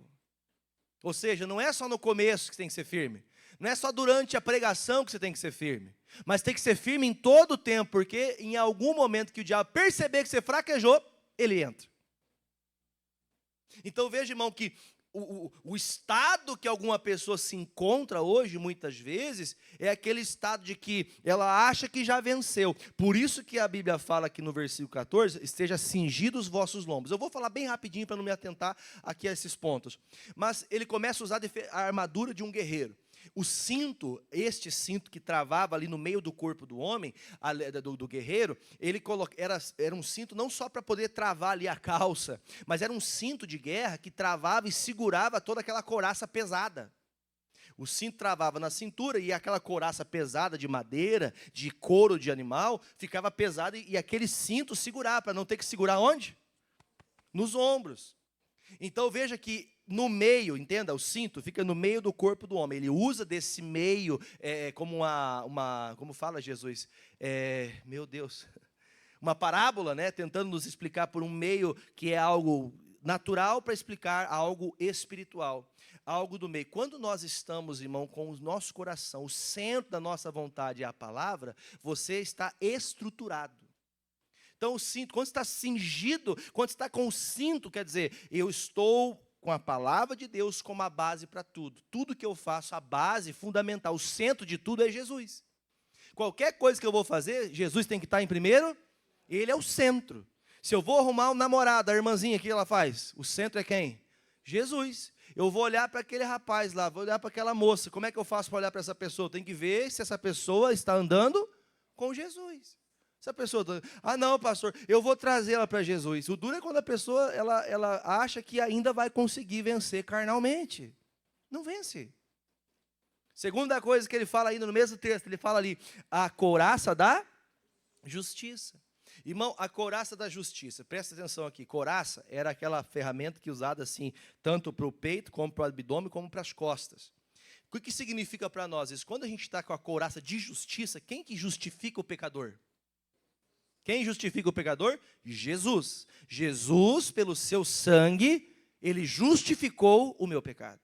Ou seja, não é só no começo que você tem que ser firme. Não é só durante a pregação que você tem que ser firme. Mas tem que ser firme em todo o tempo, porque em algum momento que o diabo perceber que você fraquejou, ele entra. Então veja, irmão, que o estado que alguma pessoa se encontra hoje, muitas vezes, é aquele estado de que ela acha que já venceu. Por isso que a Bíblia fala aqui no versículo 14, esteja cingidos os vossos lombos. Eu vou falar bem rapidinho para não me atentar aqui a esses pontos. Mas ele começa a usar a armadura de um guerreiro. O cinto, este cinto que travava ali no meio do corpo do homem, do guerreiro, era um cinto não só para poder travar ali a calça, mas era um cinto de guerra que travava e segurava toda aquela couraça pesada. O cinto travava na cintura e aquela couraça pesada de madeira, de couro de animal, ficava pesada e aquele cinto segurava, para não ter que segurar onde? Nos ombros. Então veja que no meio, entenda, o cinto fica no meio do corpo do homem. Ele usa desse meio como como fala Jesus? Meu Deus, uma parábola, né? Tentando nos explicar por um meio que é algo natural para explicar algo espiritual. Algo do meio. Quando nós estamos, irmão, com o nosso coração, o centro da nossa vontade é a palavra, você está estruturado. Então o cinto, quando está cingido, quando está com o cinto, quer dizer, eu estou com a palavra de Deus como a base para tudo. Tudo que eu faço, a base fundamental, o centro de tudo é Jesus. Qualquer coisa que eu vou fazer, Jesus tem que estar em primeiro, ele é o centro. Se eu vou arrumar um namorado, a irmãzinha, o que ela faz? O centro é quem? Jesus. Eu vou olhar para aquele rapaz lá, vou olhar para aquela moça, como é que eu faço para olhar para essa pessoa? Eu tenho que ver se essa pessoa está andando com Jesus. Essa pessoa, não, pastor, eu vou trazê-la para Jesus. O duro é quando a pessoa ela acha que ainda vai conseguir vencer carnalmente. Não vence. Segunda coisa que ele fala ainda no mesmo texto, ele fala ali, a couraça da justiça. Irmão, a couraça da justiça, presta atenção aqui, couraça era aquela ferramenta que usada assim, tanto para o peito, como para o abdômen, como para as costas. O que significa para nós isso? Quando a gente está com a couraça de justiça, quem que justifica o pecador? Quem justifica o pecador? Jesus. Jesus, pelo seu sangue, ele justificou o meu pecado.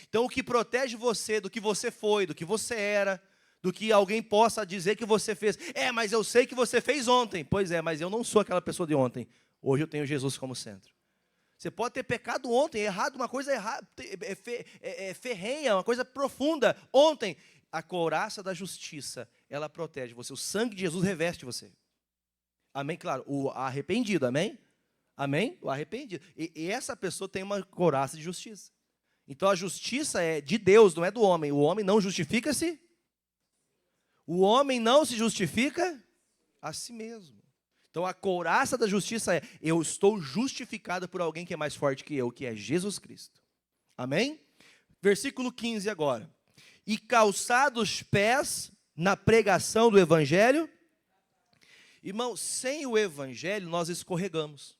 Então, o que protege você do que você foi, do que você era, do que alguém possa dizer que você fez. Mas eu sei que você fez ontem. Pois é, mas eu não sou aquela pessoa de ontem. Hoje eu tenho Jesus como centro. Você pode ter pecado ontem, errado, uma coisa errada, ferrenha, uma coisa profunda. Ontem, a couraça da justiça, ela protege você. O sangue de Jesus reveste você. Amém? Claro, o arrependido, amém? Amém? O arrependido. E essa pessoa tem uma couraça de justiça. Então, a justiça é de Deus, não é do homem. O homem não justifica-se. O homem não se justifica a si mesmo. Então, a couraça da justiça é, eu estou justificado por alguém que é mais forte que eu, que é Jesus Cristo. Amém? Versículo 15 agora. E calçados os pés na pregação do evangelho. Irmão, sem o evangelho nós escorregamos.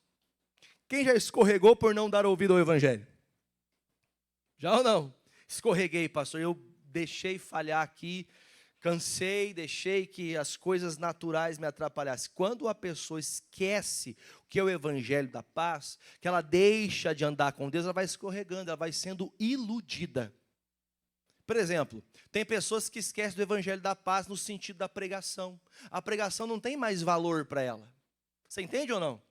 Quem já escorregou por não dar ouvido ao evangelho? Já ou não? Escorreguei, pastor, eu deixei falhar aqui, cansei, deixei que as coisas naturais me atrapalhassem. Quando a pessoa esquece o que é o evangelho da paz, que ela deixa de andar com Deus, ela vai escorregando, ela vai sendo iludida. Por exemplo, tem pessoas que esquecem do evangelho da paz no sentido da pregação. A pregação não tem mais valor para ela. Você entende ou não?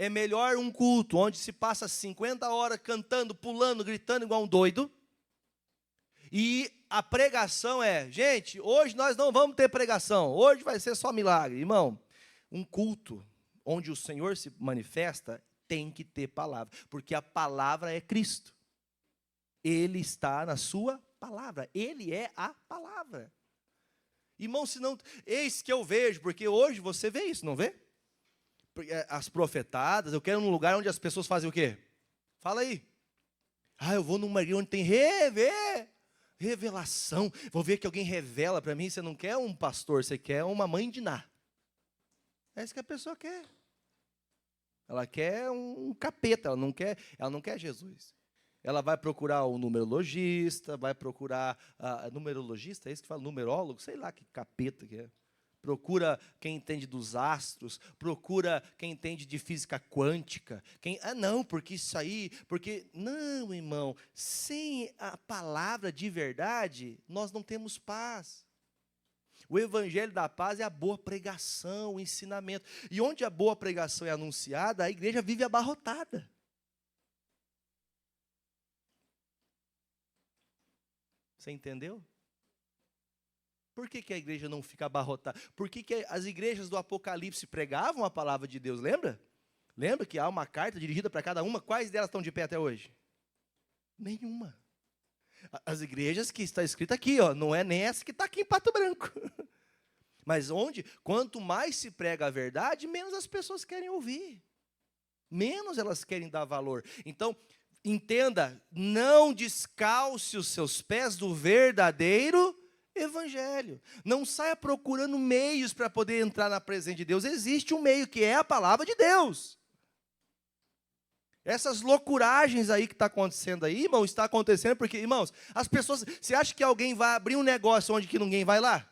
É melhor um culto onde se passa 50 horas cantando, pulando, gritando igual um doido. E a pregação é, gente, hoje nós não vamos ter pregação, hoje vai ser só milagre. Irmão, um culto onde o Senhor se manifesta tem que ter palavra, porque a palavra é Cristo. Ele está na sua palavra, ele é a palavra. Irmão, se não, eis que eu vejo, porque hoje você vê isso, não vê? As profetadas, eu quero um lugar onde as pessoas fazem o quê? Fala aí. Eu vou numa igreja onde tem revelação. Vou ver que alguém revela para mim. Você não quer um pastor, você quer uma mãe de Ná. É isso que a pessoa quer. Ela quer um capeta, ela não quer Jesus. Ela vai procurar o numerologista, vai procurar numerologista, é isso que fala, numerólogo, sei lá que capeta que é. Procura quem entende dos astros, procura quem entende de física quântica. Não, porque isso aí, não, irmão, sem a palavra de verdade, nós não temos paz. O evangelho da paz é a boa pregação, o ensinamento. E onde a boa pregação é anunciada, a igreja vive abarrotada. Você entendeu? Por que a igreja não fica abarrotada? Por que as igrejas do Apocalipse pregavam a palavra de Deus, lembra? Lembra que há uma carta dirigida para cada uma? Quais delas estão de pé até hoje? Nenhuma. As igrejas que está escrito aqui, não é nem essa que está aqui em Pato Branco. Mas quanto mais se prega a verdade, menos as pessoas querem ouvir. Menos elas querem dar valor. Então, entenda, não descalce os seus pés do verdadeiro evangelho. Não saia procurando meios para poder entrar na presença de Deus. Existe um meio que é a palavra de Deus. Essas loucuragens aí que está acontecendo aí, irmão, está acontecendo porque, irmãos, as pessoas, você acha que alguém vai abrir um negócio onde que ninguém vai lá?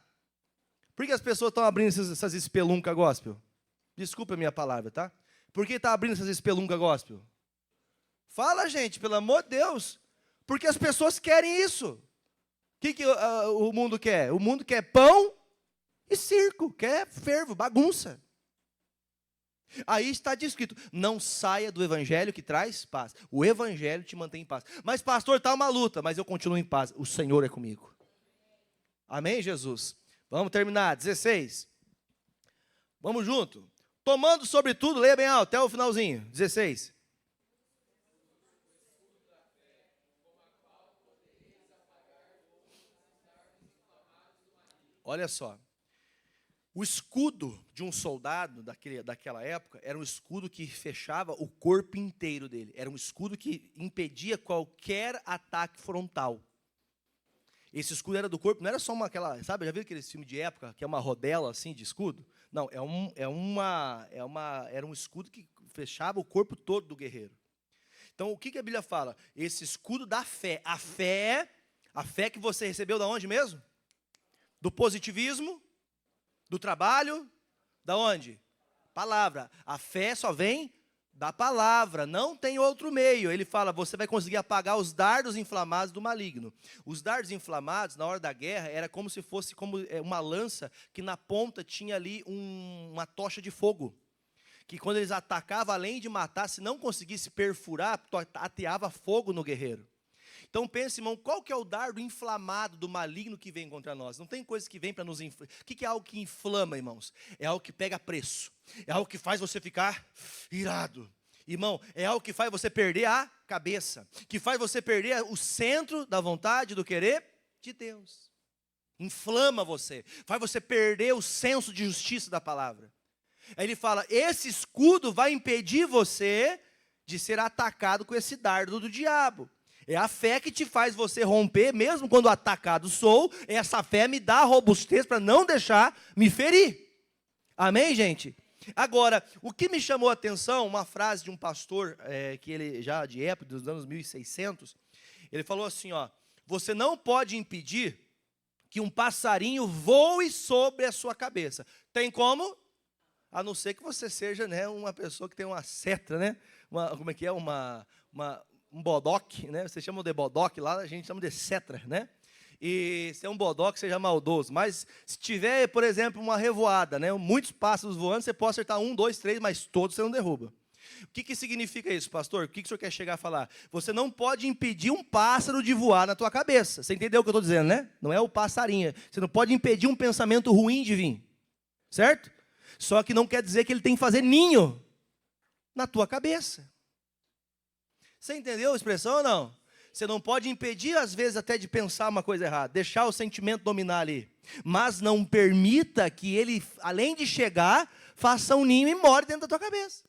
Por que as pessoas estão abrindo essas espelunca gospel? Desculpa a minha palavra, tá? Por que está abrindo essas espelunca gospel? Fala, gente, pelo amor de Deus. Porque as pessoas querem isso. O que o mundo quer? O mundo quer pão e circo, quer fervo, bagunça. Aí está descrito, não saia do evangelho que traz paz. O evangelho te mantém em paz. Mas pastor, está uma luta, mas eu continuo em paz. O Senhor é comigo. Amém, Jesus? Vamos terminar, 16. Vamos junto. Tomando sobre tudo, leia bem alto, até o finalzinho, 16. Olha só, o escudo de um soldado daquela época era um escudo que fechava o corpo inteiro dele. Era um escudo que impedia qualquer ataque frontal. Esse escudo era do corpo, não era só aquela, sabe, já viu aquele filme de época, que é uma rodela assim de escudo? Não, era um escudo que fechava o corpo todo do guerreiro. Então, o que a Bíblia fala? Esse escudo da fé. A fé que você recebeu da onde mesmo? Do positivismo, do trabalho, da onde? Palavra. A fé só vem da palavra, não tem outro meio. Ele fala, você vai conseguir apagar os dardos inflamados do maligno. Os dardos inflamados, na hora da guerra, era como se fosse uma lança, que na ponta tinha ali uma tocha de fogo. Que quando eles atacavam, além de matar, se não conseguisse perfurar, ateava fogo no guerreiro. Então pense, irmão, qual que é o dardo inflamado do maligno que vem contra nós? Não tem coisa que vem para nos inflamar. O que é algo que inflama, irmãos? É algo que pega preço. É algo que faz você ficar irado. Irmão, é algo que faz você perder a cabeça. Que faz você perder o centro da vontade, do querer de Deus. Inflama você. Faz você perder o senso de justiça da palavra. Aí ele fala, esse escudo vai impedir você de ser atacado com esse dardo do diabo. É a fé que te faz você romper, mesmo quando atacado sou, essa fé me dá a robustez para não deixar me ferir. Amém, gente? Agora, o que me chamou a atenção, uma frase de um pastor, que ele já de época, dos anos 1600, ele falou assim, ó, você não pode impedir que um passarinho voe sobre a sua cabeça. Tem como? A não ser que você seja, né, uma pessoa que tem uma seta, né? Como é que é? Um bodoque, né? Vocês chamam de bodoque, lá a gente chama de cetra, né? E se é um bodoque, seja maldoso. Mas se tiver, por exemplo, uma revoada, né? Muitos pássaros voando, você pode acertar 1, 2, 3, mas todos você não derruba. O que significa isso, pastor? O que o senhor quer chegar a falar? Você não pode impedir um pássaro de voar na tua cabeça. Você entendeu o que eu estou dizendo, né? Não é o passarinho. Você não pode impedir um pensamento ruim de vir. Certo? Só que não quer dizer que ele tem que fazer ninho na tua cabeça. Você entendeu a expressão ou não? Você não pode impedir, às vezes, até de pensar uma coisa errada, deixar o sentimento dominar ali. Mas não permita que ele, além de chegar, faça um ninho e more dentro da tua cabeça.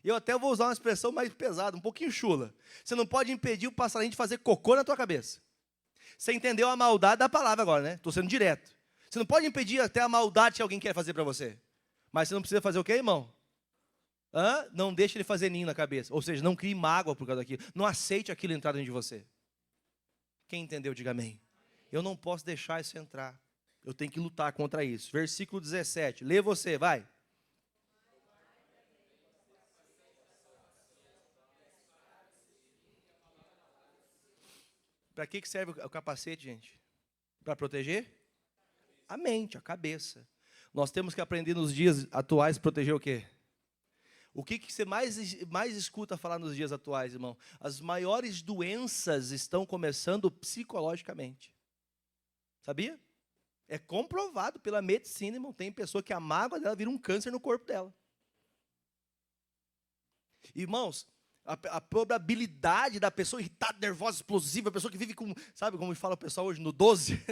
Eu até vou usar uma expressão mais pesada, um pouquinho chula. Você não pode impedir o passarinho de fazer cocô na tua cabeça. Você entendeu a maldade da palavra agora, né? Estou sendo direto. Você não pode impedir até a maldade que alguém quer fazer para você. Mas você não precisa fazer o quê, irmão? Não deixe ele fazer ninho na cabeça. Ou seja, não crie mágoa por causa daquilo. Não aceite aquilo entrar dentro de você. Quem entendeu, diga amém. Eu não posso deixar isso entrar. Eu tenho que lutar contra isso. Versículo 17. Lê você, vai. Para que serve o capacete, gente? Para proteger? A mente, a cabeça. Nós temos que aprender nos dias atuais proteger o quê? O que você mais escuta falar nos dias atuais, irmão? As maiores doenças estão começando psicologicamente. Sabia? É comprovado pela medicina, irmão. Tem pessoa que a mágoa dela vira um câncer no corpo dela. Irmãos, a probabilidade da pessoa irritada, nervosa, explosiva, a pessoa que vive com, sabe como fala o pessoal hoje, no 12?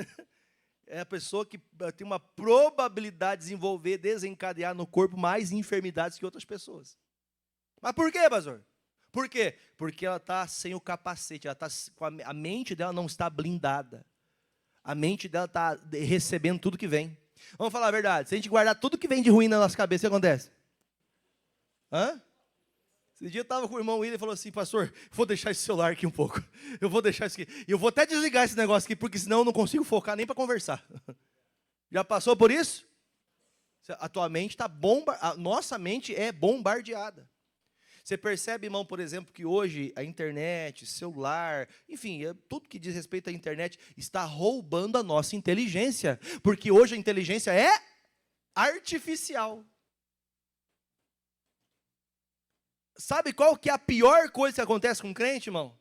É a pessoa que tem uma probabilidade de desenvolver, desencadear no corpo mais enfermidades que outras pessoas. Mas por quê, pastor? Por quê? Porque ela está sem o capacete, a mente dela não está blindada. A mente dela está recebendo tudo que vem. Vamos falar a verdade, se a gente guardar tudo que vem de ruim na nossa cabeça, o que acontece? Esse dia eu estava com o irmão William e falou assim, pastor, vou deixar esse celular aqui um pouco. Eu vou deixar isso aqui. E eu vou até desligar esse negócio aqui, porque senão eu não consigo focar nem para conversar. Já passou por isso? Atualmente a nossa mente é bombardeada. Você percebe, irmão, por exemplo, que hoje a internet, celular, enfim, tudo que diz respeito à internet está roubando a nossa inteligência. Porque hoje a inteligência é artificial. Sabe qual que é a pior coisa que acontece com um crente, irmão?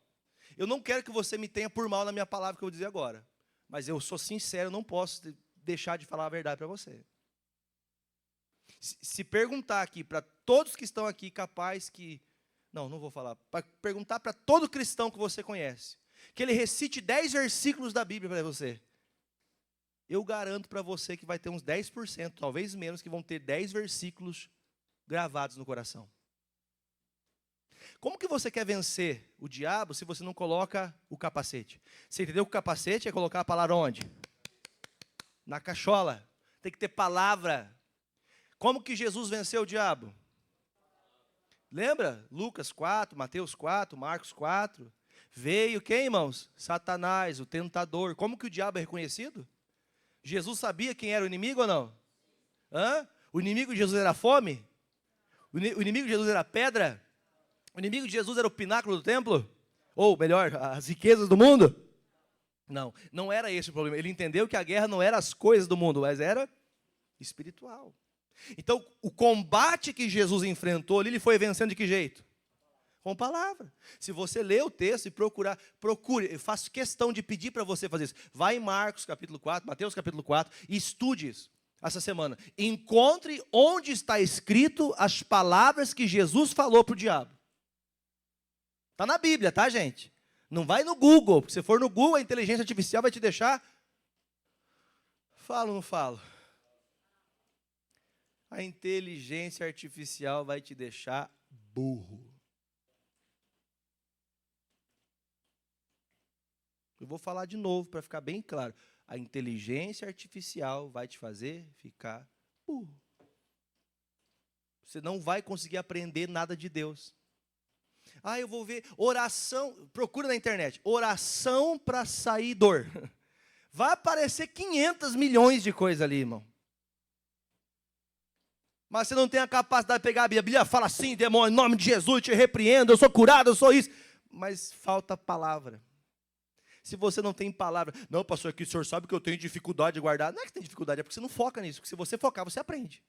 Eu não quero que você me tenha por mal na minha palavra que eu vou dizer agora. Mas eu sou sincero, eu não posso deixar de falar a verdade para você. Se perguntar aqui para todos que estão aqui, capaz que... Não vou falar. Para perguntar para todo cristão que você conhece, que ele recite 10 versículos da Bíblia para você. Eu garanto para você que vai ter uns 10%, talvez menos, que vão ter 10 versículos gravados no coração. Como que você quer vencer o diabo se você não coloca o capacete? Você entendeu que o capacete é colocar a palavra onde? Na cachola. Tem que ter palavra. Como que Jesus venceu o diabo? Lembra? Lucas 4, Mateus 4, Marcos 4. Veio quem, irmãos? Satanás, o tentador. Como que o diabo é reconhecido? Jesus sabia quem era o inimigo ou não? Hã? O inimigo de Jesus era a fome? O inimigo de Jesus era a pedra? O inimigo de Jesus era o pináculo do templo? Ou, melhor, as riquezas do mundo? Não, não era esse o problema. Ele entendeu que a guerra não era as coisas do mundo, mas era espiritual. Então, o combate que Jesus enfrentou ali, ele foi vencendo de que jeito? Com palavra. Se você ler o texto e procure, eu faço questão de pedir para você fazer isso. Vai em Marcos capítulo 4, Mateus capítulo 4 e estude isso essa semana. Encontre onde está escrito as palavras que Jesus falou para o diabo. Está na Bíblia, tá, gente? Não vai no Google, porque se for no Google, a inteligência artificial vai te deixar... Falo ou não falo? A inteligência artificial vai te deixar burro. Eu vou falar de novo para ficar bem claro. A inteligência artificial vai te fazer ficar burro. Você não vai conseguir aprender nada de Deus. Eu vou ver oração, procura na internet, oração para sair dor. Vai aparecer 500 milhões de coisas ali, irmão. Mas você não tem a capacidade de pegar a Bíblia, fala assim, demônio, em nome de Jesus, eu te repreendo, eu sou curado, eu sou isso. Mas falta palavra. Se você não tem palavra, não, pastor, aqui o senhor sabe que eu tenho dificuldade de guardar. Não é que tem dificuldade, é porque você não foca nisso. Porque se você focar, você aprende.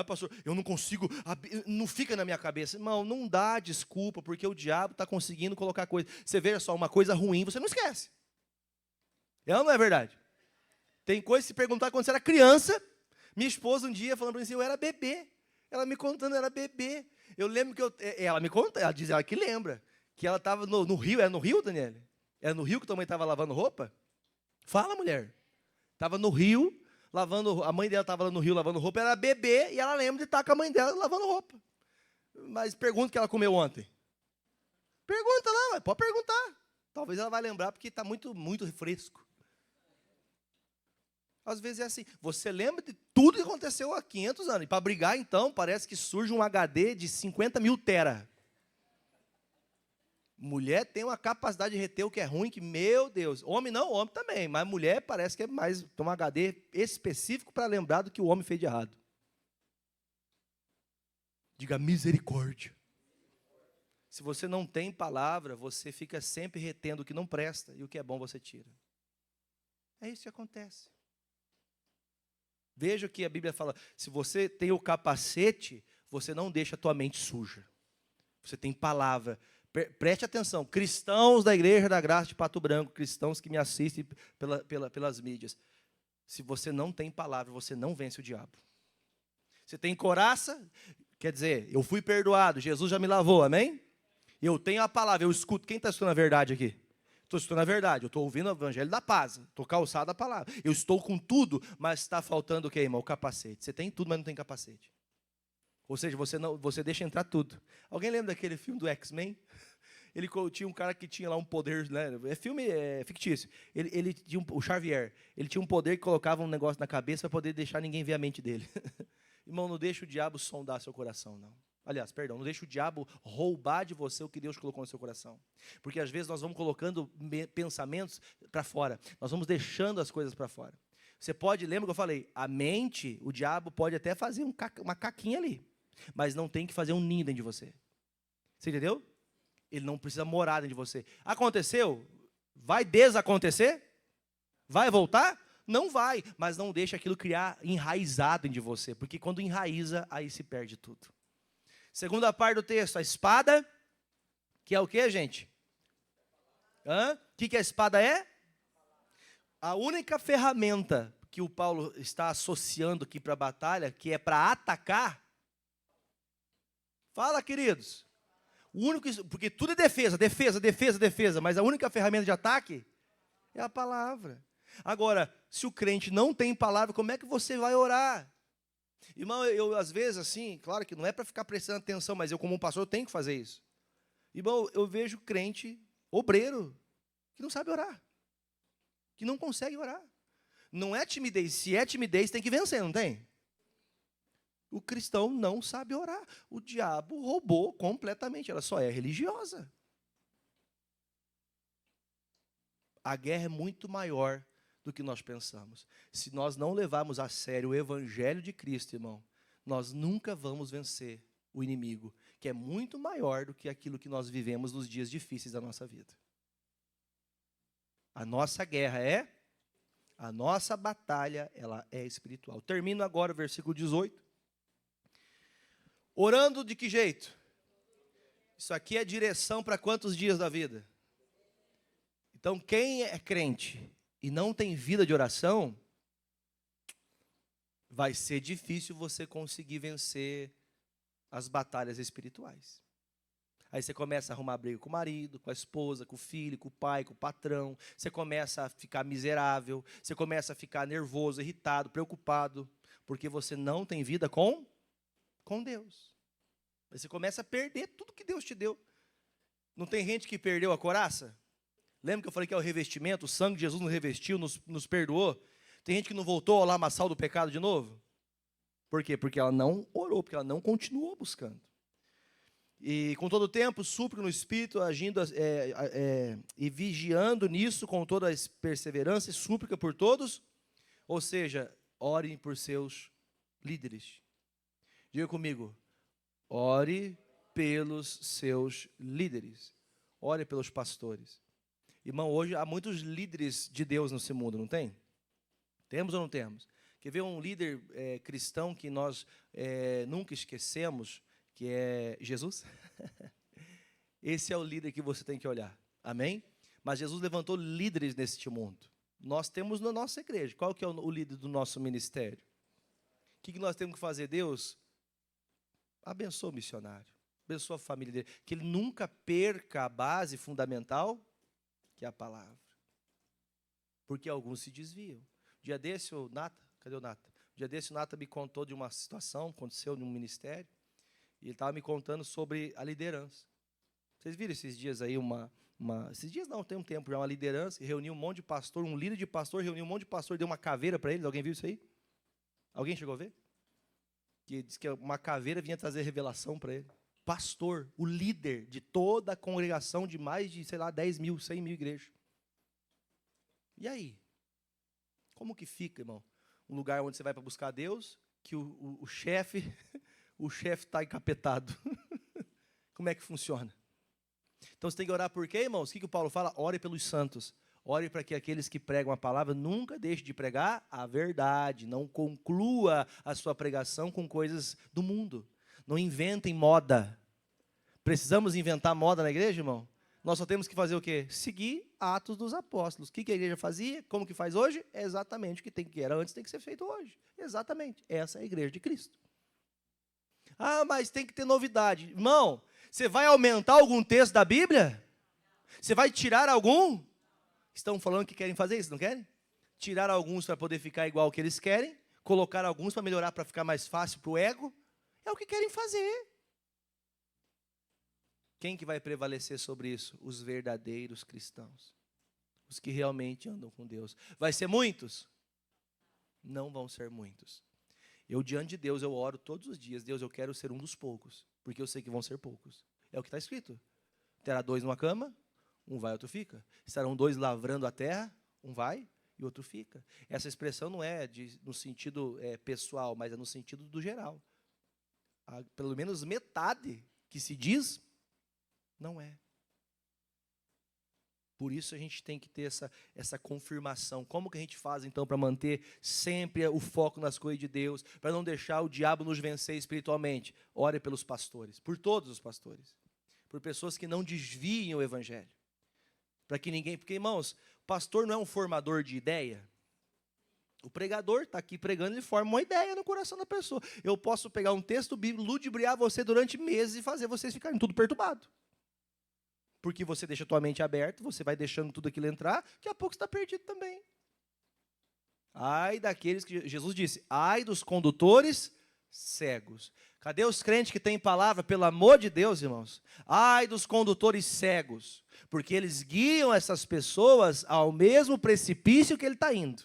Pastor, eu não consigo, não fica na minha cabeça. Irmão, não dá desculpa, porque o diabo está conseguindo colocar coisa. Você veja só, uma coisa ruim, você não esquece. É ou não é verdade? Tem coisa, se perguntar quando você era criança, minha esposa um dia falando para mim assim, eu era bebê. Ela me contando, eu era bebê. Eu lembro que ela me conta, ela diz ela que lembra, que ela estava no rio, era no rio, Daniela? Era no rio que tua mãe estava lavando roupa? Fala, mulher. Estava no rio, a mãe dela estava lá no rio lavando roupa, era bebê, e ela lembra de estar com a mãe dela lavando roupa. Mas pergunta o que ela comeu ontem. Pergunta lá, pode perguntar. Talvez ela vai lembrar, porque está muito, muito fresco. Às vezes é assim, você lembra de tudo que aconteceu há 500 anos. E para brigar, então, parece que surge um HD de 50 mil tera. Mulher tem uma capacidade de reter o que é ruim, que, meu Deus, homem não, homem também, mas mulher parece que é mais, tem um HD específico para lembrar do que o homem fez de errado. Diga misericórdia. Se você não tem palavra, você fica sempre retendo o que não presta, e o que é bom você tira. É isso que acontece. Veja o que a Bíblia fala, se você tem o capacete, você não deixa a tua mente suja. Você tem palavra. Preste atenção, cristãos da Igreja da Graça de Pato Branco, cristãos que me assistem pelas mídias. Se você não tem palavra, você não vence o diabo. Você tem coraça, quer dizer, eu fui perdoado, Jesus já me lavou, amém? Eu tenho a palavra, eu escuto. Quem está escutando a verdade aqui? Estou escutando a verdade, eu estou ouvindo o evangelho da paz, estou calçado da palavra. Eu estou com tudo, mas está faltando o que, irmão? O capacete. Você tem tudo, mas não tem capacete. Ou seja, você deixa entrar tudo. Alguém lembra daquele filme do X-Men? Ele tinha um cara que tinha lá um poder, né? É fictício. Ele tinha o Xavier. Ele tinha um poder que colocava um negócio na cabeça para poder deixar ninguém ver a mente dele. Irmão, não deixa o diabo sondar seu coração, não. Aliás, perdão, não deixa o diabo roubar de você o que Deus colocou no seu coração. Porque às vezes nós vamos colocando pensamentos para fora. Nós vamos deixando as coisas para fora. Você pode, lembra que eu falei? A mente, o diabo pode até fazer uma caquinha ali. Mas não tem que fazer um ninho dentro de você. Você entendeu? Ele não precisa morar dentro de você. Aconteceu? Vai desacontecer? Vai voltar? Não vai. Mas não deixa aquilo criar enraizado dentro de você. Porque quando enraiza, aí se perde tudo. Segunda parte do texto, a espada, que é o que, gente? O que a espada é? A única ferramenta que o Paulo está associando aqui para a batalha, que é para atacar. Fala, queridos. Porque tudo é defesa, mas a única ferramenta de ataque é a palavra. Agora, se o crente não tem palavra, como é que você vai orar? Irmão, eu às vezes, assim, claro que não é para ficar prestando atenção, mas eu como um pastor eu tenho que fazer isso. Irmão, eu vejo crente, obreiro, que não sabe orar, que não consegue orar. Não é timidez, se é timidez tem que vencer, não tem? O cristão não sabe orar. O diabo roubou completamente, ela só é religiosa. A guerra é muito maior do que nós pensamos. Se nós não levarmos a sério o evangelho de Cristo, irmão, nós nunca vamos vencer o inimigo, que é muito maior do que aquilo que nós vivemos nos dias difíceis da nossa vida. A nossa guerra a nossa batalha, ela é espiritual. Termino agora o versículo 18. Orando de que jeito? Isso aqui é direção para quantos dias da vida? Então, quem é crente e não tem vida de oração, vai ser difícil você conseguir vencer as batalhas espirituais. Aí você começa a arrumar briga com o marido, com a esposa, com o filho, com o pai, com o patrão. Você começa a ficar miserável, você começa a ficar nervoso, irritado, preocupado, porque você não tem vida com Deus. Aí você começa a perder tudo que Deus te deu. Não tem gente que perdeu a couraça? Lembra que eu falei que é o revestimento? O sangue de Jesus nos revestiu, nos perdoou. Tem gente que não voltou ao lamaçal do pecado de novo? Por quê? Porque ela não orou, porque ela não continuou buscando. E com todo o tempo, súplica no Espírito, agindo e vigiando nisso com toda a perseverança e súplica por todos. Ou seja, orem por seus líderes. Diga comigo, ore pelos seus líderes. Ore pelos pastores. Irmão, hoje há muitos líderes de Deus nesse mundo, não tem? Temos ou não temos? Quer ver um líder cristão que nós nunca esquecemos, que é Jesus? Esse é o líder que você tem que olhar, amém? Mas Jesus levantou líderes neste mundo. Nós temos na nossa igreja. Qual que é o líder do nosso ministério? O que nós temos que fazer? Deus, abençoa o missionário, abençoa a família dele, que ele nunca perca a base fundamental, que é a palavra. Porque alguns se desviam. Dia desse, o Nata, cadê o Nata? Dia desse, o Nata me contou de uma situação que aconteceu no ministério, e ele estava me contando sobre a liderança. Vocês viram esses dias aí, esses dias não, tem um tempo já, uma liderança, que reuniu um monte de pastor, um líder de pastor, reuniu um monte de pastor, deu uma caveira para eles. Alguém viu isso aí? Alguém chegou a ver? Que diz que uma caveira vinha trazer revelação para ele. Pastor, o líder de toda a congregação de mais de, 10 mil, 100 mil igrejas. E aí? Como que fica, irmão? Um lugar onde você vai para buscar Deus, que o chefe está encapetado. Como é que funciona? Então você tem que orar por quê, irmãos? O que o Paulo fala? Ore pelos santos. Ore para que aqueles que pregam a palavra nunca deixem de pregar a verdade. Não conclua a sua pregação com coisas do mundo. Não inventem moda. Precisamos inventar moda na igreja, irmão? Nós só temos que fazer o quê? Seguir Atos dos Apóstolos. O que a igreja fazia? Como que faz hoje? É exatamente o que era antes, tem que ser feito hoje. Exatamente. Essa é a igreja de Cristo. Ah, mas tem que ter novidade. Irmão, você vai aumentar algum texto da Bíblia? Você vai tirar algum? Estão falando que querem fazer isso, não querem? Tirar alguns para poder ficar igual ao que eles querem, colocar alguns para melhorar, para ficar mais fácil para o ego. É o que querem fazer. Quem que vai prevalecer sobre isso? Os verdadeiros cristãos. Os que realmente andam com Deus. Vai ser muitos? Não vão ser muitos. Eu, diante de Deus, eu oro todos os dias. Deus, eu quero ser um dos poucos, porque eu sei que vão ser poucos. É o que está escrito. Terá 2 numa cama, um vai, outro fica. Estarão 2 lavrando a terra, um vai e outro fica. Essa expressão não é no sentido pessoal, mas é no sentido do geral. Pelo menos metade que se diz, não é. Por isso a gente tem que ter essa confirmação. Como que a gente faz, então, para manter sempre o foco nas coisas de Deus, para não deixar o diabo nos vencer espiritualmente? Ore pelos pastores, por todos os pastores, por pessoas que não desviem o evangelho. Para que ninguém... Porque, irmãos, o pastor não é um formador de ideia. O pregador está aqui pregando, ele forma uma ideia no coração da pessoa. Eu posso pegar um texto bíblico, ludibriar você durante meses e fazer vocês ficarem tudo perturbados. Porque você deixa a tua mente aberta, você vai deixando tudo aquilo entrar, daqui a pouco você está perdido também. Ai daqueles que... Jesus disse, ai dos condutores cegos. Cadê os crentes que têm palavra? Pelo amor de Deus, irmãos. Ai dos condutores cegos, porque eles guiam essas pessoas ao mesmo precipício que ele está indo.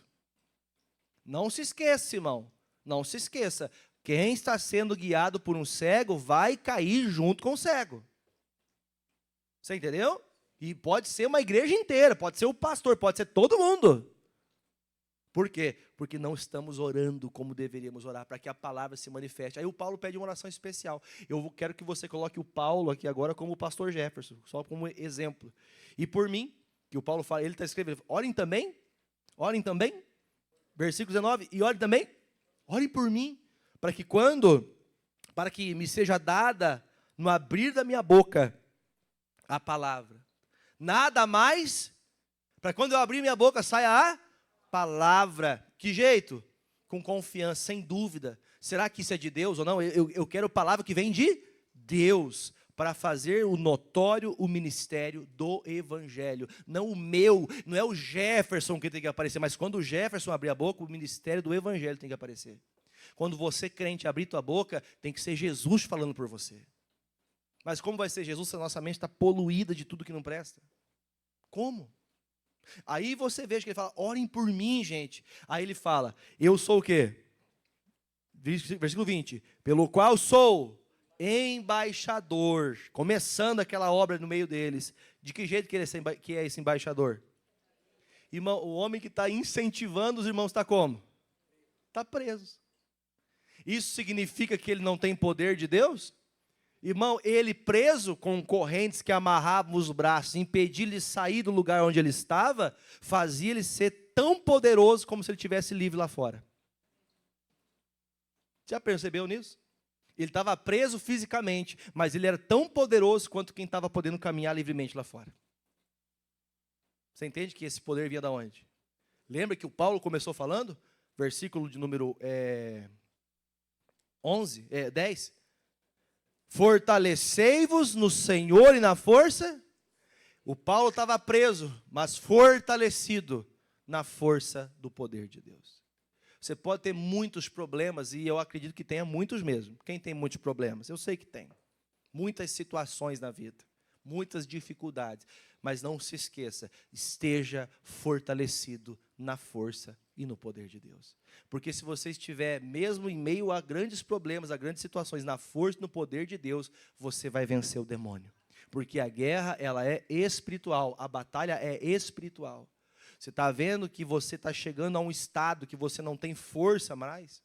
Não se esqueça, irmão. Não se esqueça. Quem está sendo guiado por um cego vai cair junto com o cego. Você entendeu? E pode ser uma igreja inteira, pode ser o pastor, pode ser todo mundo. Por quê? Porque não estamos orando como deveríamos orar, para que a palavra se manifeste. Aí o Paulo pede uma oração especial. Eu quero que você coloque o Paulo aqui agora como o pastor Jefferson, só como exemplo. E por mim, que o Paulo fala, ele está escrevendo, orem também, versículo 19, e orem também, orem por mim, para que me seja dada, no abrir da minha boca, a palavra. Nada mais, para quando eu abrir minha boca, saia a palavra. Que jeito? Com confiança, sem dúvida. Será que isso é de Deus ou não? Eu quero palavra que vem de Deus, para fazer o notório o ministério do Evangelho. Não o meu, não é o Jefferson que tem que aparecer, mas quando o Jefferson abrir a boca, o ministério do Evangelho tem que aparecer. Quando você, crente, abrir tua boca, tem que ser Jesus falando por você. Mas como vai ser Jesus se a nossa mente está poluída de tudo que não presta? Como? Aí você veja que ele fala, orem por mim, gente. Aí ele fala, eu sou o quê? Versículo 20. Pelo qual sou embaixador. Começando aquela obra no meio deles. De que jeito que é esse embaixador? Irmão, o homem que está incentivando os irmãos está como? Está preso. Isso significa que ele não tem poder de Deus? Irmão, ele preso com correntes que amarravam os braços, impediam ele de sair do lugar onde ele estava, fazia ele ser tão poderoso como se ele estivesse livre lá fora. Já percebeu nisso? Ele estava preso fisicamente, mas ele era tão poderoso quanto quem estava podendo caminhar livremente lá fora. Você entende que esse poder vinha de onde? Lembra que o Paulo começou falando? Versículo de número 10. Fortalecei-vos no Senhor e na força. O Paulo estava preso, mas fortalecido na força do poder de Deus. Você pode ter muitos problemas, e eu acredito que tenha muitos mesmo. Quem tem muitos problemas? Eu sei que tem. Muitas situações na vida, muitas dificuldades. Mas não se esqueça, esteja fortalecido na força e no poder de Deus. Porque se você estiver, mesmo em meio a grandes problemas, a grandes situações, na força e no poder de Deus, você vai vencer o demônio. Porque a guerra, ela é espiritual, a batalha é espiritual. Você está vendo que você está chegando a um estado que você não tem força mais?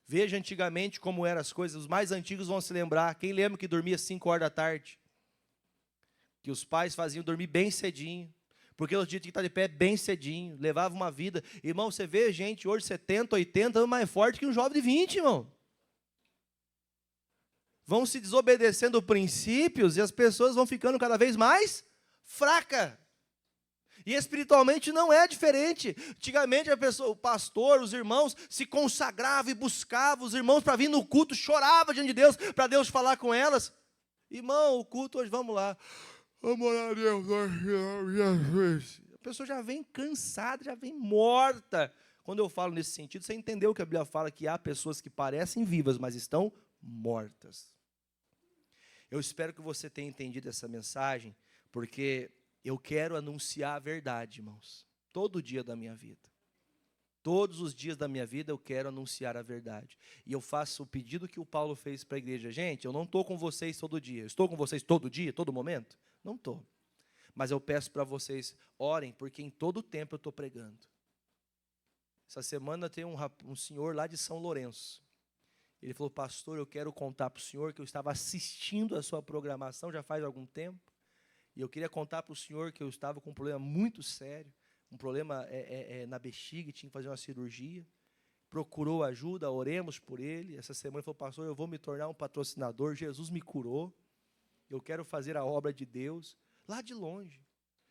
Veja antigamente como eram as coisas, os mais antigos vão se lembrar. Quem lembra que dormia 5 horas da tarde? Que os pais faziam dormir bem cedinho, porque os dias tinham que estar de pé bem cedinho, levava uma vida. Irmão, você vê gente hoje 70, 80 anos mais forte que um jovem de 20, irmão. Vão se desobedecendo princípios e as pessoas vão ficando cada vez mais fracas. E espiritualmente não é diferente. Antigamente o pastor, os irmãos se consagravam e buscavam os irmãos para vir no culto, chorava diante de Deus, para Deus falar com elas. Irmão, o culto hoje, vamos lá. Vamos orar a Deus. A pessoa já vem cansada, já vem morta. Quando eu falo nesse sentido, você entendeu que a Bíblia fala que há pessoas que parecem vivas, mas estão mortas. Eu espero que você tenha entendido essa mensagem, porque eu quero anunciar a verdade, irmãos, todo dia da minha vida. Todos os dias da minha vida eu quero anunciar a verdade. E eu faço o pedido que o Paulo fez para a igreja. Gente, eu não estou com vocês todo dia. Eu estou com vocês todo dia, todo momento? Não estou. Mas eu peço para vocês, orem, porque em todo tempo eu estou pregando. Essa semana tem um senhor lá de São Lourenço. Ele falou, pastor, eu quero contar para o senhor que eu estava assistindo a sua programação já faz algum tempo. E eu queria contar para o senhor que eu estava com um problema muito sério. Um problema na bexiga, tinha que fazer uma cirurgia. Procurou ajuda, oremos por ele. Essa semana ele falou, pastor, eu vou me tornar um patrocinador. Jesus me curou. Eu quero fazer a obra de Deus. Lá de longe.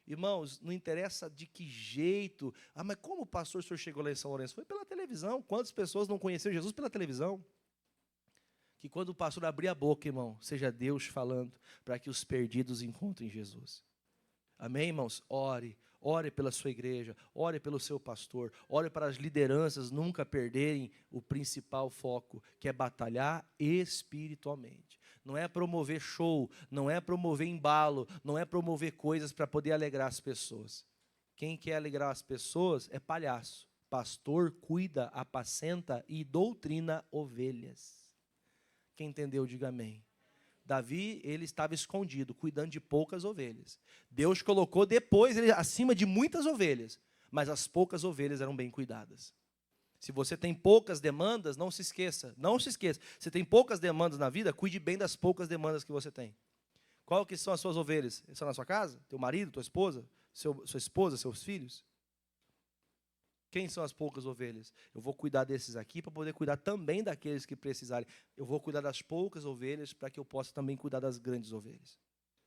Irmãos, não interessa de que jeito. Ah, mas como o pastor, o senhor chegou lá em São Lourenço? Foi pela televisão. Quantas pessoas não conheceram Jesus pela televisão? Que quando o pastor abrir a boca, irmão, seja Deus falando, para que os perdidos encontrem Jesus. Amém, irmãos? Ore, ore pela sua igreja, ore pelo seu pastor, ore para as lideranças nunca perderem o principal foco, que é batalhar espiritualmente. Não é promover show, não é promover embalo, não é promover coisas para poder alegrar as pessoas. Quem quer alegrar as pessoas é palhaço. Pastor cuida, apacenta e doutrina ovelhas. Quem entendeu, diga amém. Davi, ele estava escondido, cuidando de poucas ovelhas. Deus colocou depois ele acima de muitas ovelhas, mas as poucas ovelhas eram bem cuidadas. Se você tem poucas demandas, não se esqueça. Se tem poucas demandas na vida, cuide bem das poucas demandas que você tem. Qual que são as suas ovelhas? Estão na sua casa? Teu marido, tua esposa? Sua esposa, seus filhos? Quem são as poucas ovelhas? Eu vou cuidar desses aqui para poder cuidar também daqueles que precisarem. Eu vou cuidar das poucas ovelhas para que eu possa também cuidar das grandes ovelhas.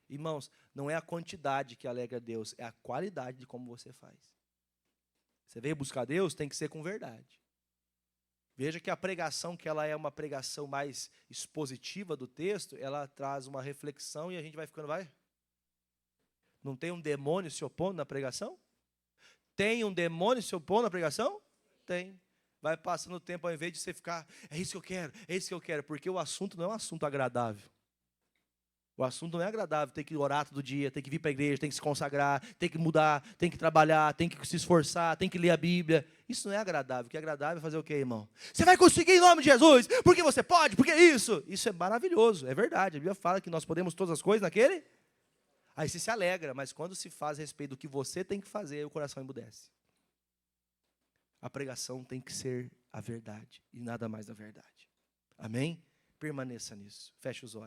Irmãos, não é a quantidade que alegra Deus, é a qualidade de como você faz. Você veio buscar Deus, tem que ser com verdade. Veja que a pregação, que ela é uma pregação mais expositiva do texto, ela traz uma reflexão e a gente vai ficando, vai? Não tem um demônio se opondo na pregação? Tem um demônio se opondo na pregação? Tem. Vai passando o tempo, ao invés de você ficar, é isso que eu quero, é isso que eu quero, porque o assunto não é um assunto agradável. O assunto não é agradável, tem que orar todo dia, tem que vir para a igreja, tem que se consagrar, tem que mudar, tem que trabalhar, tem que se esforçar, tem que ler a Bíblia. Isso não é agradável. O que é agradável é fazer o quê, irmão? Você vai conseguir em nome de Jesus, porque você pode, porque isso. Isso é maravilhoso, é verdade. A Bíblia fala que nós podemos todas as coisas naquele. Aí você se alegra, mas quando se faz a respeito do que você tem que fazer, aí o coração emudece. A pregação tem que ser a verdade e nada mais da verdade. Amém? Permaneça nisso. Feche os olhos.